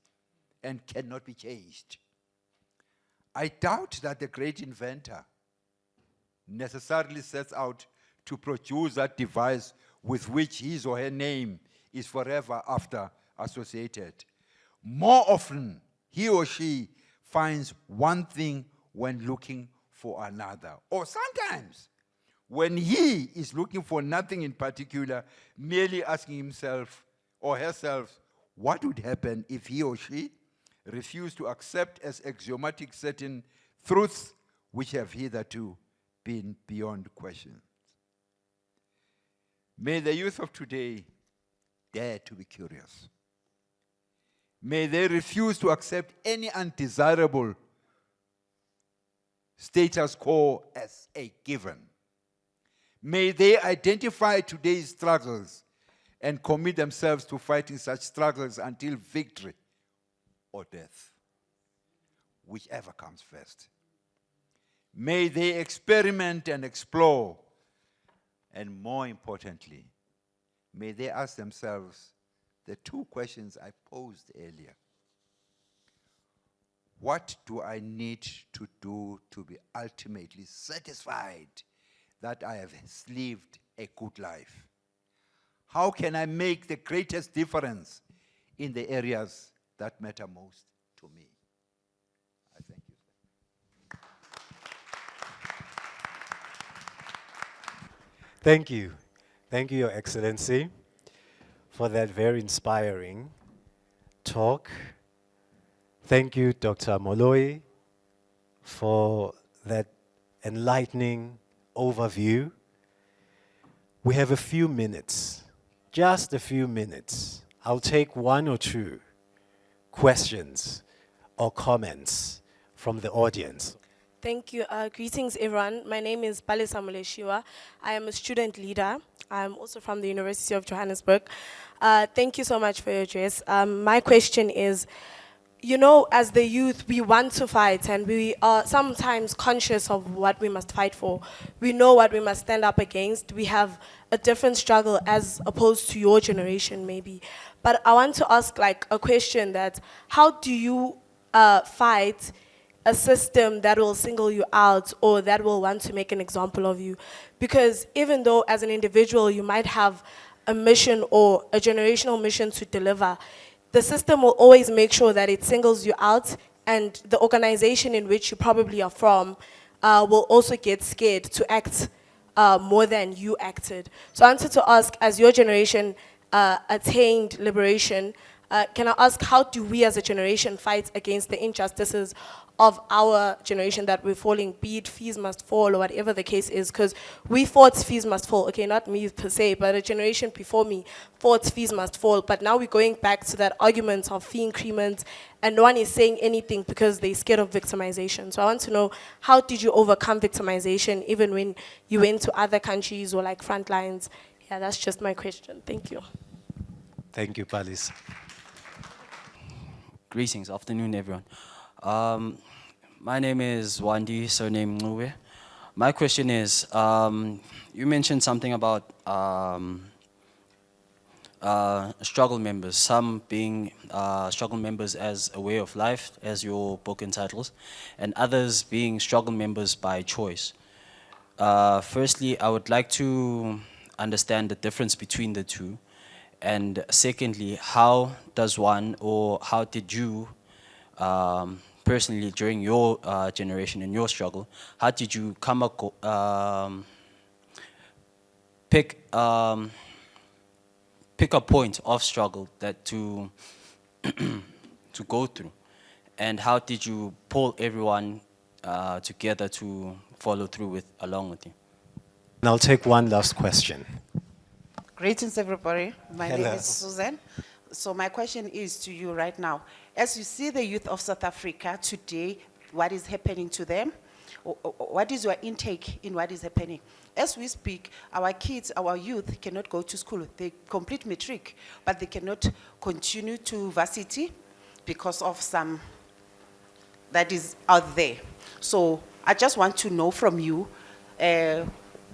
and cannot be changed. I doubt that the great inventor necessarily sets out to produce that device with which his or her name is forever after associated. More often, he or she finds one thing when looking for another. Or sometimes, when he is looking for nothing in particular, merely asking himself or herself, what would happen if he or she refused to accept as axiomatic certain truths which have hitherto been beyond question? May the youth of today dare to be curious. May they refuse to accept any undesirable status quo as a given. May they identify today's struggles and commit themselves to fighting such struggles until victory or death, whichever comes first. May they experiment and explore, and more importantly, may they ask themselves the two questions I posed earlier. What do I need to do to be ultimately satisfied that I have lived a good life? How can I make the greatest difference in the areas that matter most to me? I thank you.
Thank you. Thank you, Your Excellency, for that very inspiring talk. Thank you, Dr. Moloi, for that enlightening overview. We have a few minutes, just a few minutes. I'll take one or two questions or comments from the audience.
Thank you. Greetings, everyone. My name is Palesa Muleshiwa. I am a student leader. I'm also from the University of Johannesburg. Thank you so much for your address. My question is, you know, as the youth, we want to fight and we are sometimes conscious of what we must fight for. We know what we must stand up against. We have a different struggle as opposed to your generation, maybe. But I want to ask like a question that, how do you fight a system that will single you out or that will want to make an example of you? Because even though as an individual you might have a mission or a generational mission to deliver, the system will always make sure that it singles you out, and the organization in which you probably are from will also get scared to act more than you acted. So I wanted to ask, as your generation attained liberation, can I ask, how do we as a generation fight against the injustices of our generation that we're falling, be it fees must fall or whatever the case is? Because we fought fees must fall. Okay, not me per se, but a generation before me fought fees must fall. But now we're going back to that argument of fee increments, and no one is saying anything because they're scared of victimization. So I want to know, how did you overcome victimization even when you went to other countries or like front lines? Yeah, that's just my question. Thank you.
Thank you, Palis.
Greetings, afternoon everyone. My name is Wandi, surname Ngube. My question is, you mentioned something about struggle members, some being struggle members as a way of life, as your book entitles, and others being struggle members by choice. Firstly, I would like to understand the difference between the two. And secondly, how does one, or how did you personally during your generation and your struggle, how did you come pick a point of struggle that to to go through, and how did you pull everyone together to follow through with along with you?
And I'll take one last question.
Greetings, everybody. My name
Hello.
is Susan. So my question is to you right now. As you see the youth of South Africa today, what is happening to them? What is your intake in what is happening? As we speak, our kids, our youth cannot go to school. They complete matric, but they cannot continue to varsity because of some that is out there. So I just want to know from you,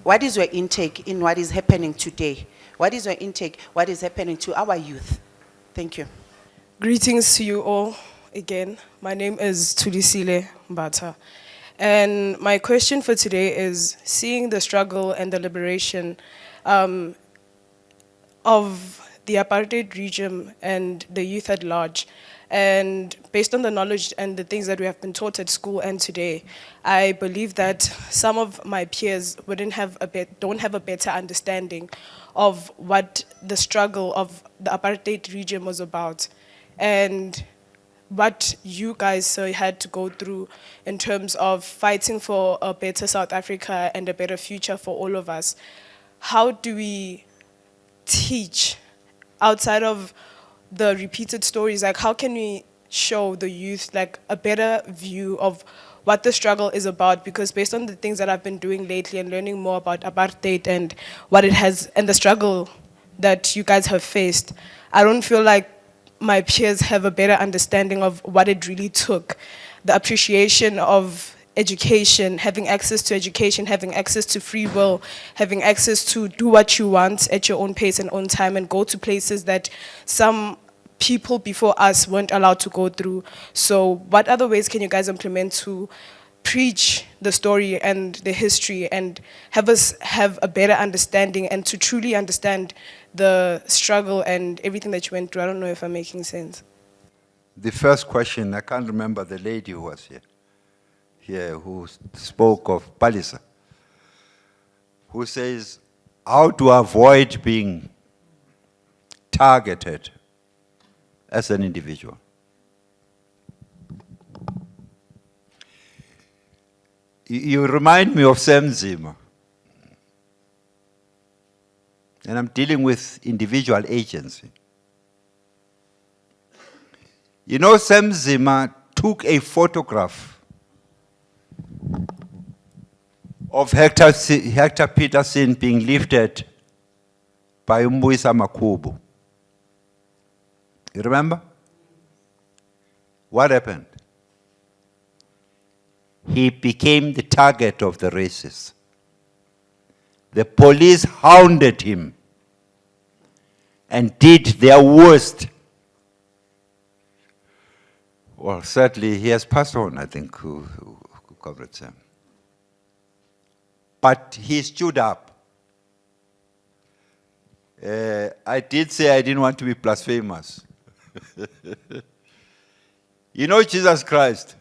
what is your intake in what is happening today? What is your intake, what is happening to our youth? Thank you.
Greetings to you all again. My name is Tulisile Mbata. And my question for today is, seeing the struggle and the liberation of the apartheid regime and the youth at large, and based on the knowledge and the things that we have been taught at school and today, I believe that some of my peers don't have a better understanding of what the struggle of the apartheid regime was about, and what you guys had to go through in terms of fighting for a better South Africa and a better future for all of us. How do we teach outside of the repeated stories? Like, how can we show the youth like a better view of what the struggle is about? Because based on the things that I've been doing lately and learning more about apartheid and what it has and the struggle that you guys have faced, I don't feel like my peers have a better understanding of what it really took. The appreciation of education, having access to education, having access to free will, having access to do what you want at your own pace and own time, and go to places that some people before us weren't allowed to go through. So what other ways can you guys implement to preach the story and the history and have us have a better understanding and to truly understand the struggle and everything that you went through? I don't know if I'm making sense.
The first question, I can't remember the lady who was here who spoke of Palisa, who says how to avoid being targeted as an individual. You remind me of Sam Zima. And I'm dealing with individual agency. You know, Sam Zima took a photograph of Hector Peterson being lifted by Mbuyisa Makubu. You remember? What happened? He became the target of the racists. The police hounded him and did their worst. Well, sadly, he has passed on, I think, who covered Sam. But he stood up. I did say I didn't want to be blasphemous. You know, Jesus Christ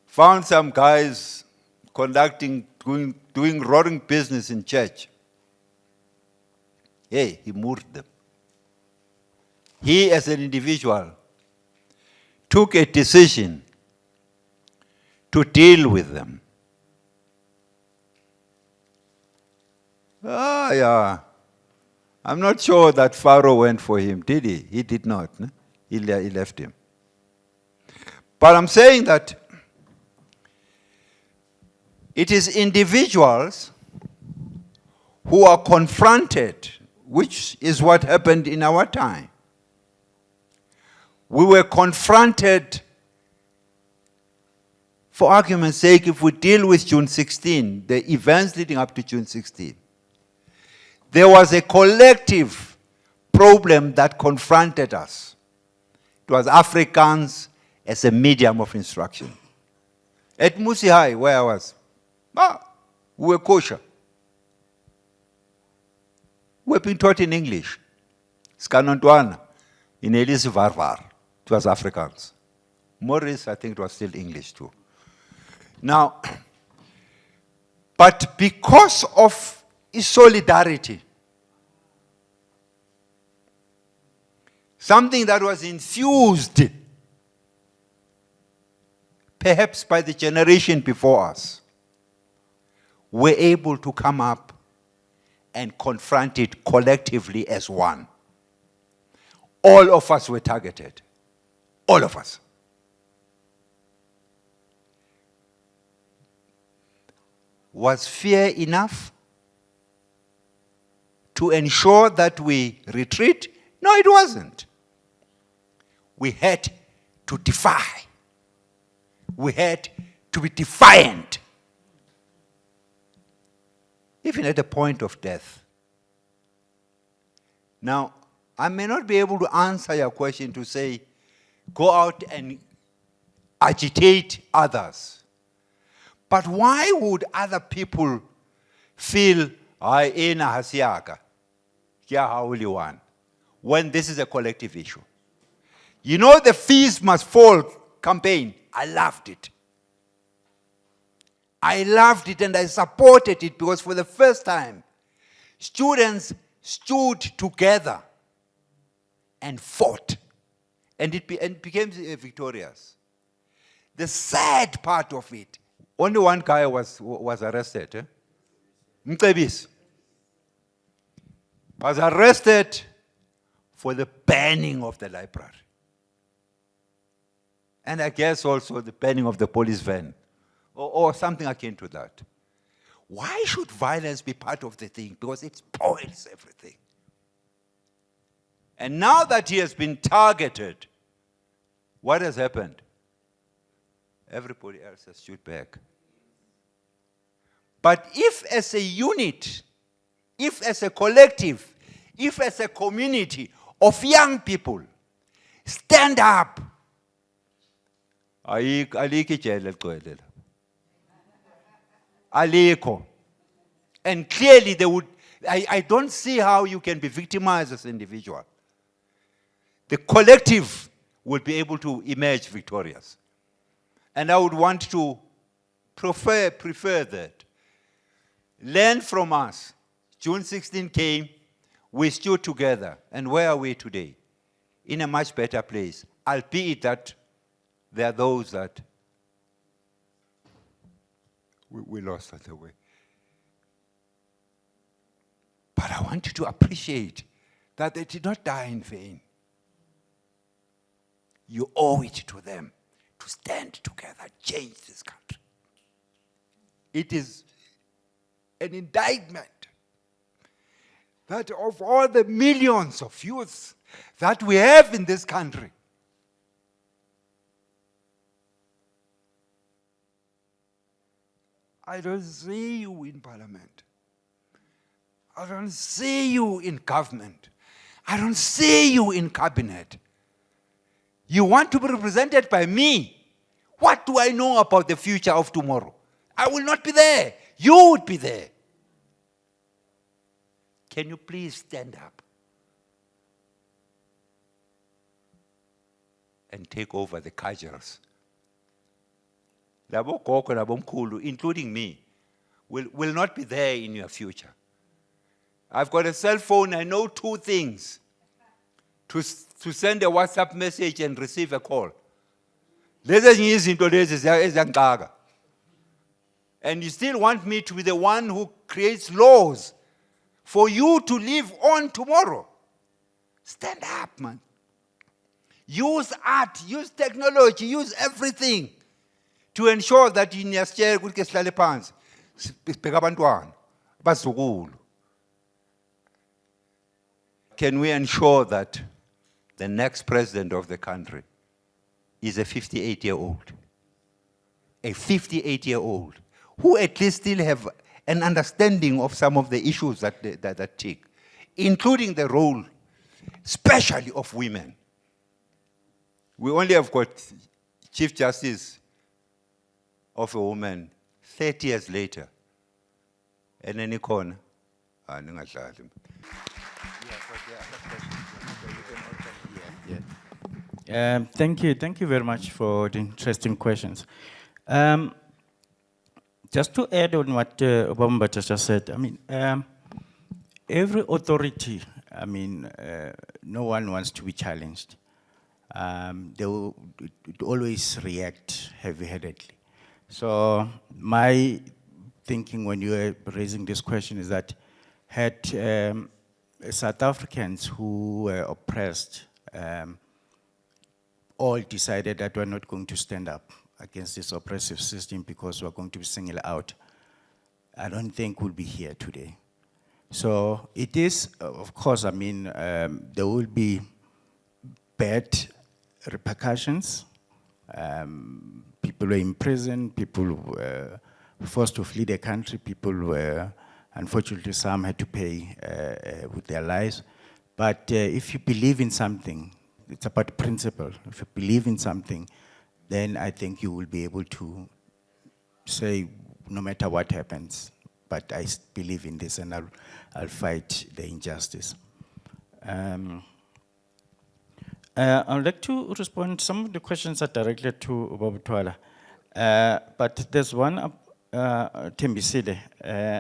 found some guys doing roaring business in church. Hey, he moved them. He, as an individual, took a decision to deal with them. Yeah. I'm not sure that Pharaoh went for him, did he? He did not. No? He left him. But I'm saying that it is individuals who are confronted, which is what happened in our time. We were confronted For argument's sake, if we deal with June 16, the events leading up to June 16, there was a collective problem that confronted us. It was Afrikaans as a medium of instruction. At Musi High, where I was, we were kosher. We were being taught in English. Skanantwana, in Elise Varvar, it was Afrikaans. Maurice, I think it was still English too. Now, but because of his solidarity, something that was infused perhaps by the generation before us, we're able to come up and confront it collectively as one. All of us were targeted. All of us. Was fear enough to ensure that we retreat? No, it wasn't. We had to defy. We had to be defiant. Even at the point of death. Now, I may not be able to answer your question to say, go out and agitate others. But why would other people feel, ena hasiaka, kia hauli one, when this is a collective issue? You know the fees must fall campaign. I loved it. I loved it and I supported it because for the first time, students stood together and fought. And it became victorious. The sad part of it, only one guy was arrested. Mcebis was arrested for the banning of the library. And I guess also the banning of the police van, or something akin to that. Why should violence be part of the thing? Because it spoils everything. And now that he has been targeted, what has happened? Everybody else has stood back. But if as a unit, if as a collective, if as a community of young people stand up, Aliko. And clearly they would, I don't see how you can be victimized as an individual. The collective will be able to emerge victorious. And I would want to prefer that. Learn from us. June 16 came, we stood together. And where are we today? In a much better place. Albeit that there are those that we lost on the way. But I want you to appreciate that they did not die in vain. You owe it to them to stand together, change this country. It is an indictment that of all the millions of youths that we have in this country, I don't see you in parliament. I don't see you in government. I don't see you in cabinet. You want to be represented by me. What do I know about the future of tomorrow? I will not be there. You would be there. Can you please stand up and take over the cudgels? Labo Koko, Labo Mkulu, including me, will not be there in your future. I've got a cell phone, I know two things. To send a WhatsApp message and receive a call. And you still want me to be the one who creates laws for you to live on tomorrow. Stand up, man. Use art, use technology, use everything to ensure that in your chair, can we ensure that the next president of the country is a 58-year-old? a 58-year-old who at least still have an understanding of some of the issues that take, including the role, especially of women. We only have got Chief Justice of a woman 30 years later. And then corner.
Thank you very much for the interesting questions. Just to add on what Obamba just said, I mean, every authority, I mean, no one wants to be challenged. They will always react heavy-handedly. So my thinking when you were raising this question is that had South Africans who were oppressed all decided that we're not going to stand up against this oppressive system because we're going to be singled out, I don't think we'll be here today. So it is, of course, I mean, there will be bad repercussions. People were in prison, people were forced to flee the country, people were, unfortunately, some had to pay with their lives. But if you believe in something, it's about principle. If you believe in something, then I think you will be able to say, no matter what happens, but I believe in this and I'll fight the injustice. I'd like to respond, some of the questions are directed to Bob Twala. But there's one, Tembisile,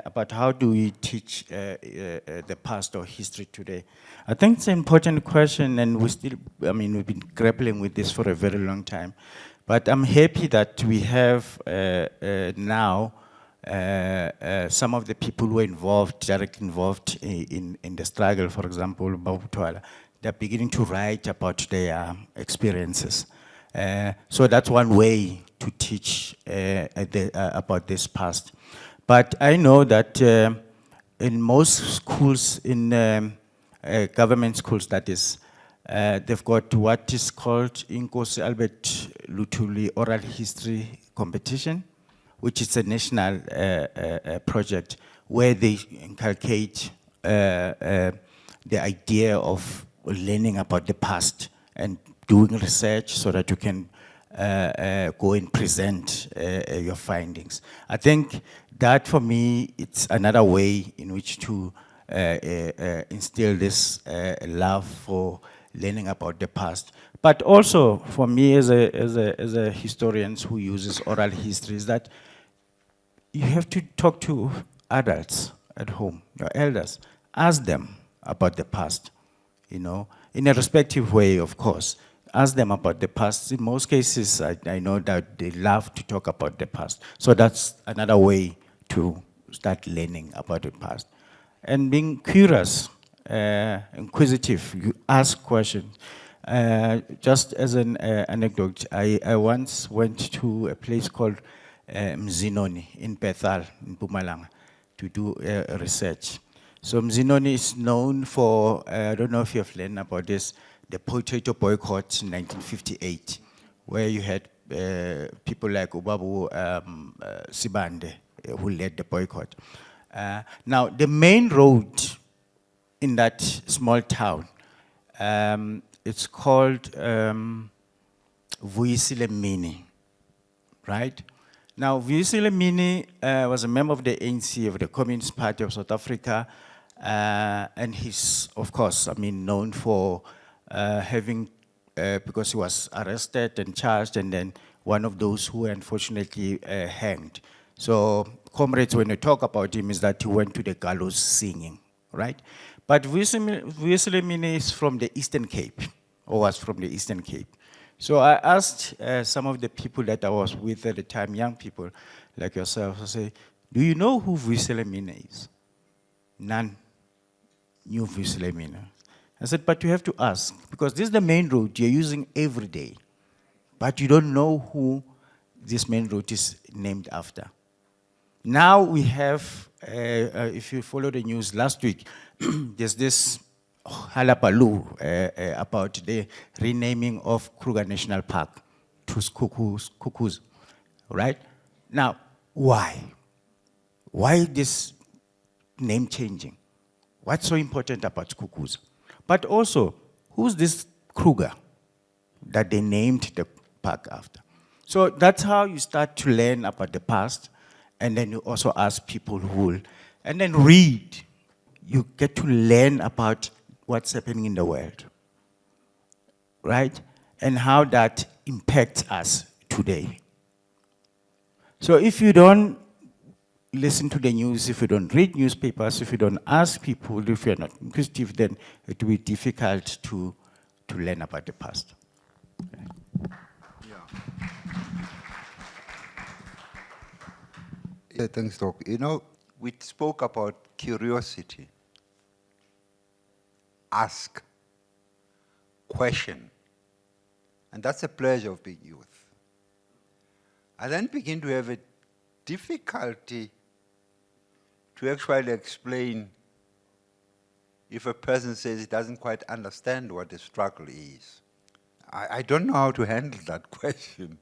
about how do we teach the past or history today. I think it's an important question and we still, I mean, we've been grappling with this for a very long time. But I'm happy that we have now some of the people who are involved, directly involved in the struggle, for example, Bob Twala, they're beginning to write about their experiences. So that's one way to teach about this past. But I know that in most schools, in government schools that is, they've got what is called Inkosi Albert Lutuli Oral History Competition, which is a national project where they inculcate the idea of learning about the past and doing research so that you can go and present your findings. I think that for me, it's another way in which to instill this love for learning about the past. But also for me as a historian who uses oral history is that you have to talk to adults at home, your elders, ask them about the past, you know, in a respectful way, of course. Ask them about the past. In most cases, I know that they love to talk about the past. So that's another way to start learning about the past. And being curious, inquisitive, you ask questions. Just as an anecdote, I once went to a place called Mzinoni in Bethal, in Mpumalanga, to do research. So Mzinoni is known for, I don't know if you've learned about this, the potato boycott in 1958, where you had people like Ubabu Sibande who led the boycott. Now, the main road in that small town, it's called Vuyisile Mini, right? Now, Vuyisile Mini was a member of the ANC, of the Communist Party of South Africa, and he's, of course, I mean, known for having, because he was arrested and charged, and then one of those who were unfortunately hanged. So, comrades, when you talk about him, is that he went to the gallows singing, right? But Vuyisile Mini is from the Eastern Cape, or was from the Eastern Cape. So I asked some of the people that I was with at the time, young people like yourself, I say, do you know who Vuyisile Mini is? None knew Vuyisile Mini. I said, but you have to ask, because this is the main road you're using every day, but you don't know who this main road is named after. Now we have, if you follow the news last week, there's this halabaloo about the renaming of Kruger National Park to Cuckoos, right? Now, why? Why this name changing? What's so important about Skukuza? But also, who's this Kruger that they named the park after? So that's how you start to learn about the past, and then you also ask people who will, and then read. You get to learn about what's happening in the world, right? And how that impacts us today. So if you don't listen to the news, if you don't read newspapers, if you don't ask people, if you're not inquisitive, then it will be difficult to learn about the past.
Yeah, thanks, Doc. You know, we spoke about curiosity. Ask, question. And that's the pleasure of being youth. I then begin to have a difficulty to actually explain if a person says he doesn't quite understand what the struggle is. I don't know how to handle that question.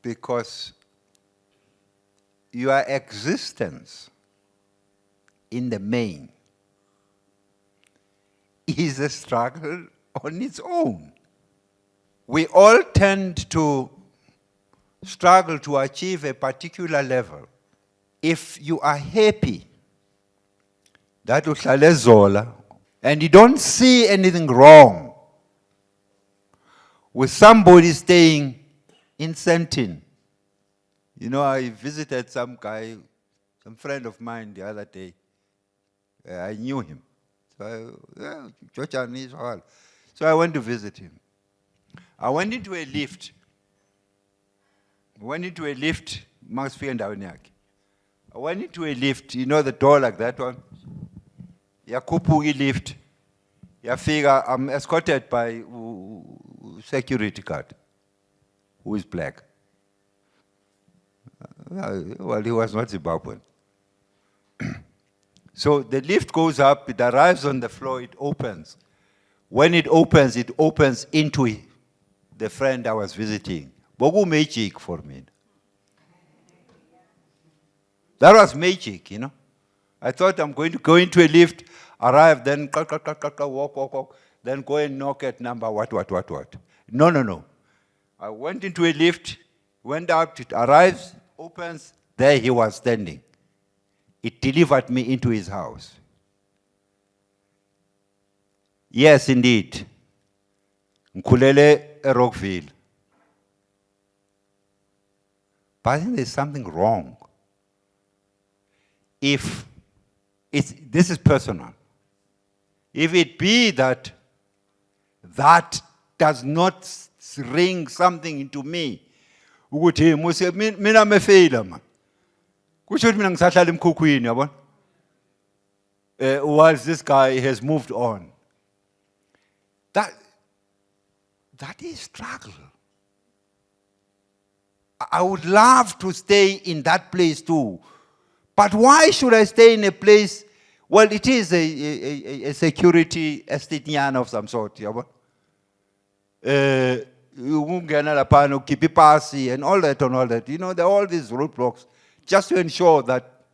Because your existence in the main is a struggle on its own. We all tend to struggle to achieve a particular level. If you are happy that uhlale zola and you don't see anything wrong with somebody staying in Sentin. You know, I visited some guy, some friend of mine the other day. I knew him. So I went to visit him. I went into a lift. I went into a lift, you know the door like that one? Yakupugi lift. Yafiga, I'm escorted by security guard, who is black. Well, he was not Zimbabwean. So the lift goes up, it arrives on the floor, it opens. When it opens into the friend I was visiting. Bogu magic for me. That was magic, you know. I thought I'm going to go into a lift, arrive, then walk, then go and knock at number what. No. I went into a lift, went up, it arrives, opens, there he was standing. It delivered me into his house. Yes, indeed. Nkulele Rockville. But I think there's something wrong. If this is personal. If it be that does not ring something into me, ukuthi muse mina mefeyila man. Kusho ukuthi mina ngisahlala emkhukhwini yabona. Whilst this guy has moved on. That is struggle. I would love to stay in that place too. But why should I stay in a place? Well, it is a security estate of some sort. And all that. You know, there are all these roadblocks just to ensure that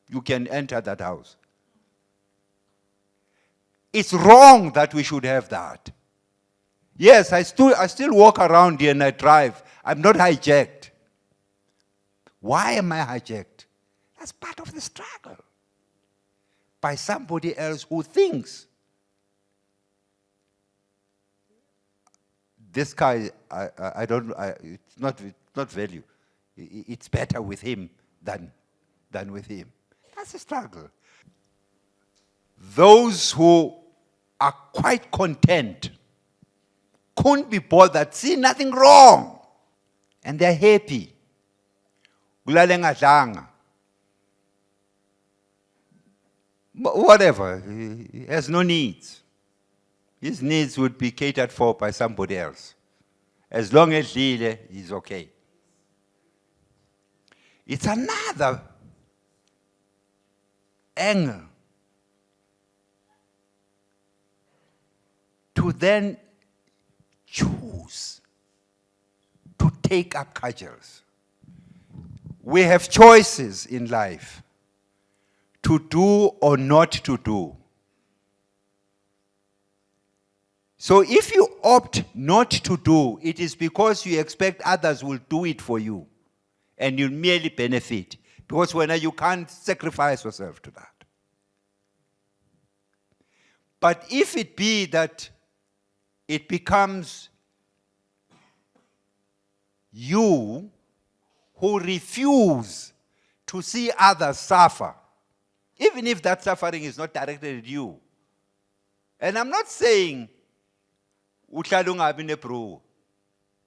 you can enter that house. It's wrong that we should have that. Yes, I still walk around here and I drive. I'm not hijacked. Why am I hijacked? That's part of the struggle. By somebody else who thinks. This guy, it's not value. It's better with him than with him. That's a struggle. Those who are quite content, couldn't be bothered, see nothing wrong, and they're happy. Whatever, he has no needs. His needs would be catered for by somebody else. As long as he's okay. It's another angle to then choose to take up cudgels. We have choices in life to do or not to do. So if you opt not to do, it is because you expect others will do it for you and you'll merely benefit. Because when you can't sacrifice yourself to that. But if it be that it becomes you who refuse to see others suffer, even if that suffering is not directed at you. And I'm not saying uhlala ungabi nebhruku,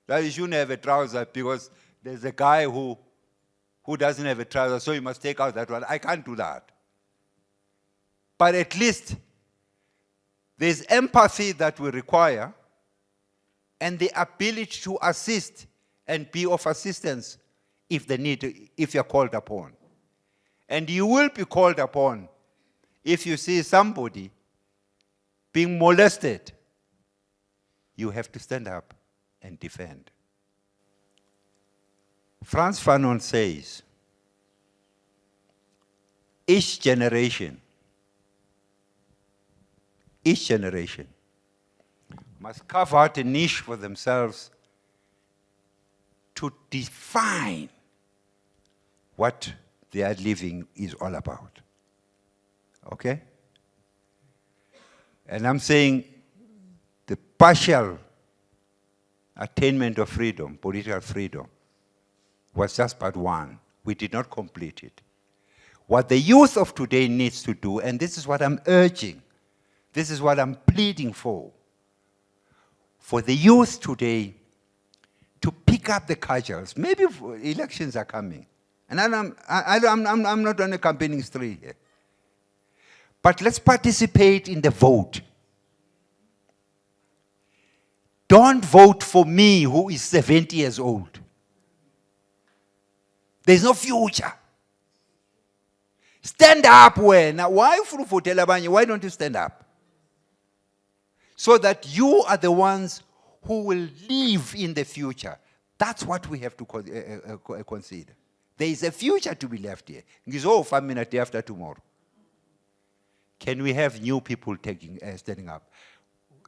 that you shouldn't have a trouser because there's a guy who doesn't have a trouser, so you must take out that one. I can't do that. But at least there's empathy that we require and the ability to assist and be of assistance if you're called upon. And you will be called upon if you see somebody being molested. You have to stand up and defend. Frantz Fanon says, each generation must carve out a niche for themselves to define what their living is all about. Okay? And I'm saying the partial attainment of freedom, political freedom, was just part one. We did not complete it. What the youth of today needs to do, and this is what I'm urging, this is what I'm pleading for the youth today to pick up the cudgels. Maybe elections are coming. And I'm not on a campaigning spree here. But let's participate in the vote. Don't vote for me who is 70 years old. There's no future. Stand up when. Why don't you stand up? So that you are the ones who will live in the future. That's what we have to consider. There is a future to be left here. Oh, 5 minutes day after tomorrow. Can we have new people standing up?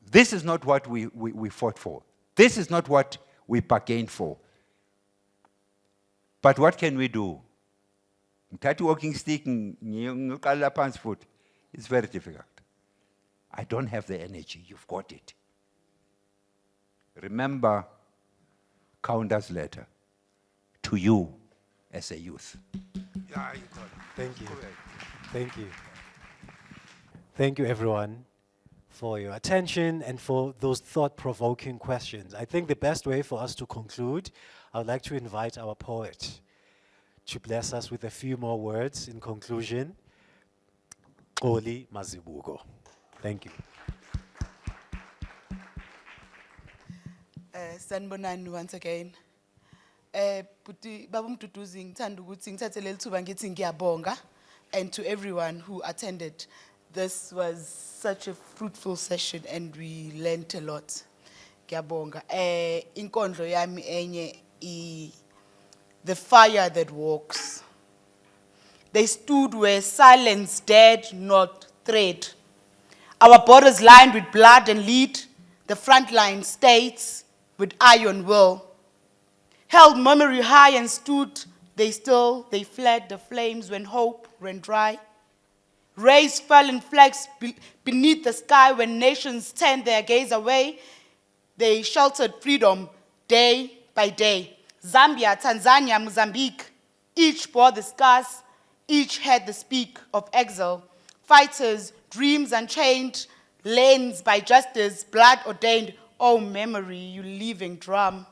This is not what we fought for. This is not what we bargained for. But what can we do? Walking stick, it's very difficult. I don't have the energy. You've got it. Remember Counter's letter to you as a youth. Yeah, you got it.
Thank you. Thank you. Thank you, everyone, for your attention and for those thought-provoking questions. I think the best way for us to conclude, I would like to invite our poet to bless us with a few more words in conclusion. Oli Mazibuko. Thank you.
Sanibonani once again. Puti Baba Mduduzi ngithanda ukuthi ngithathe leli thuba ngithi ngiyabonga, and to everyone who attended. This was such a fruitful session and we learned a lot. Ngiyabonga. Inkondlo yami enye the fire that walks. They stood where silence dared not tread. Our borders lined with blood and lead, the front line states with iron will. Held memory high and stood, they fled the flames when hope ran dry. Raised fallen flags beneath the sky when nations turned their gaze away. They sheltered freedom day by day. Zambia, Tanzania, Mozambique, each bore the scars, each had the speak of exile. Fighters, dreams unchained, lanes by justice, blood ordained. Oh, memory, you living drum.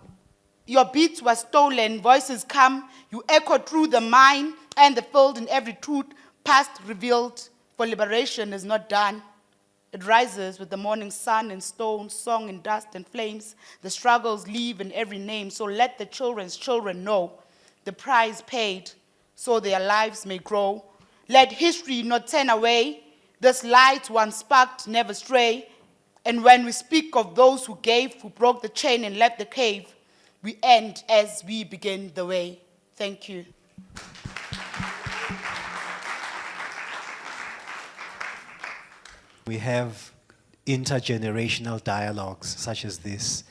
Your beats were stolen, voices come, you echoed through the mine and the field in every truth, past revealed, for liberation is not done. It rises with the morning sun and stone, song and dust and flames. The struggles leave in every name, so let the children's children know the price paid, so their lives may grow. Let history not turn away, this light once sparked never stray. And when we speak of those who gave, who broke the chain and left the cave, we end as we begin the way. Thank you.
We have intergenerational dialogues such as this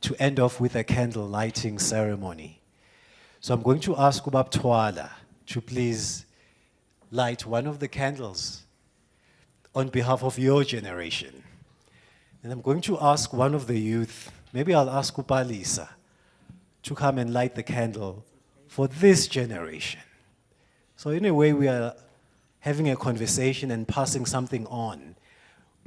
to end off with a candle lighting ceremony. So I'm going to ask Ubab Twala to please light one of the candles on behalf of your generation. And I'm going to ask one of the youth, maybe I'll ask Upalisa, to come and light the candle for this generation. So in a way, we are having a conversation and passing something on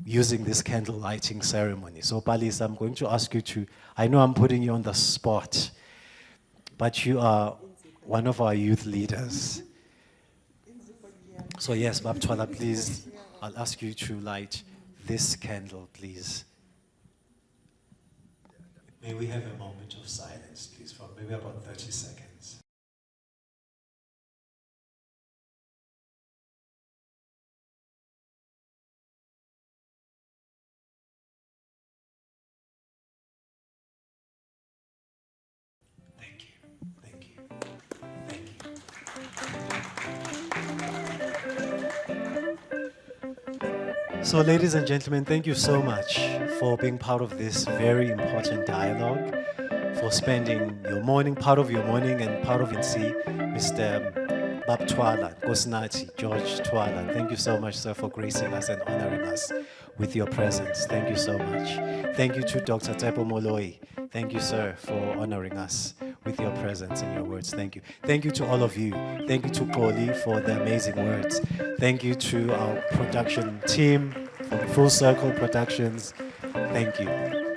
using this candle lighting ceremony. So Palisa, I'm going to ask you to, I know I'm putting you on the spot, but you are one of our youth leaders. So yes, Babtwala, please, I'll ask you to light this candle, please. May we have a moment of silence, please, for maybe about 30 seconds. Thank you, thank you, thank you. So ladies and gentlemen, thank you so much for being part of this very important dialogue, for spending your morning, part of your morning and part of it, Mr. Bab Twala, Kosnati, George Twala. Thank you so much, sir, for gracing us and honoring us with your presence. Thank you so much. Thank you to Dr. Tepo Moloi. Thank you, sir, for honoring us with your presence and your words. Thank you. Thank you to all of you. Thank you to Poli for the amazing words. Thank you to our production team from Full Circle Productions. Thank you.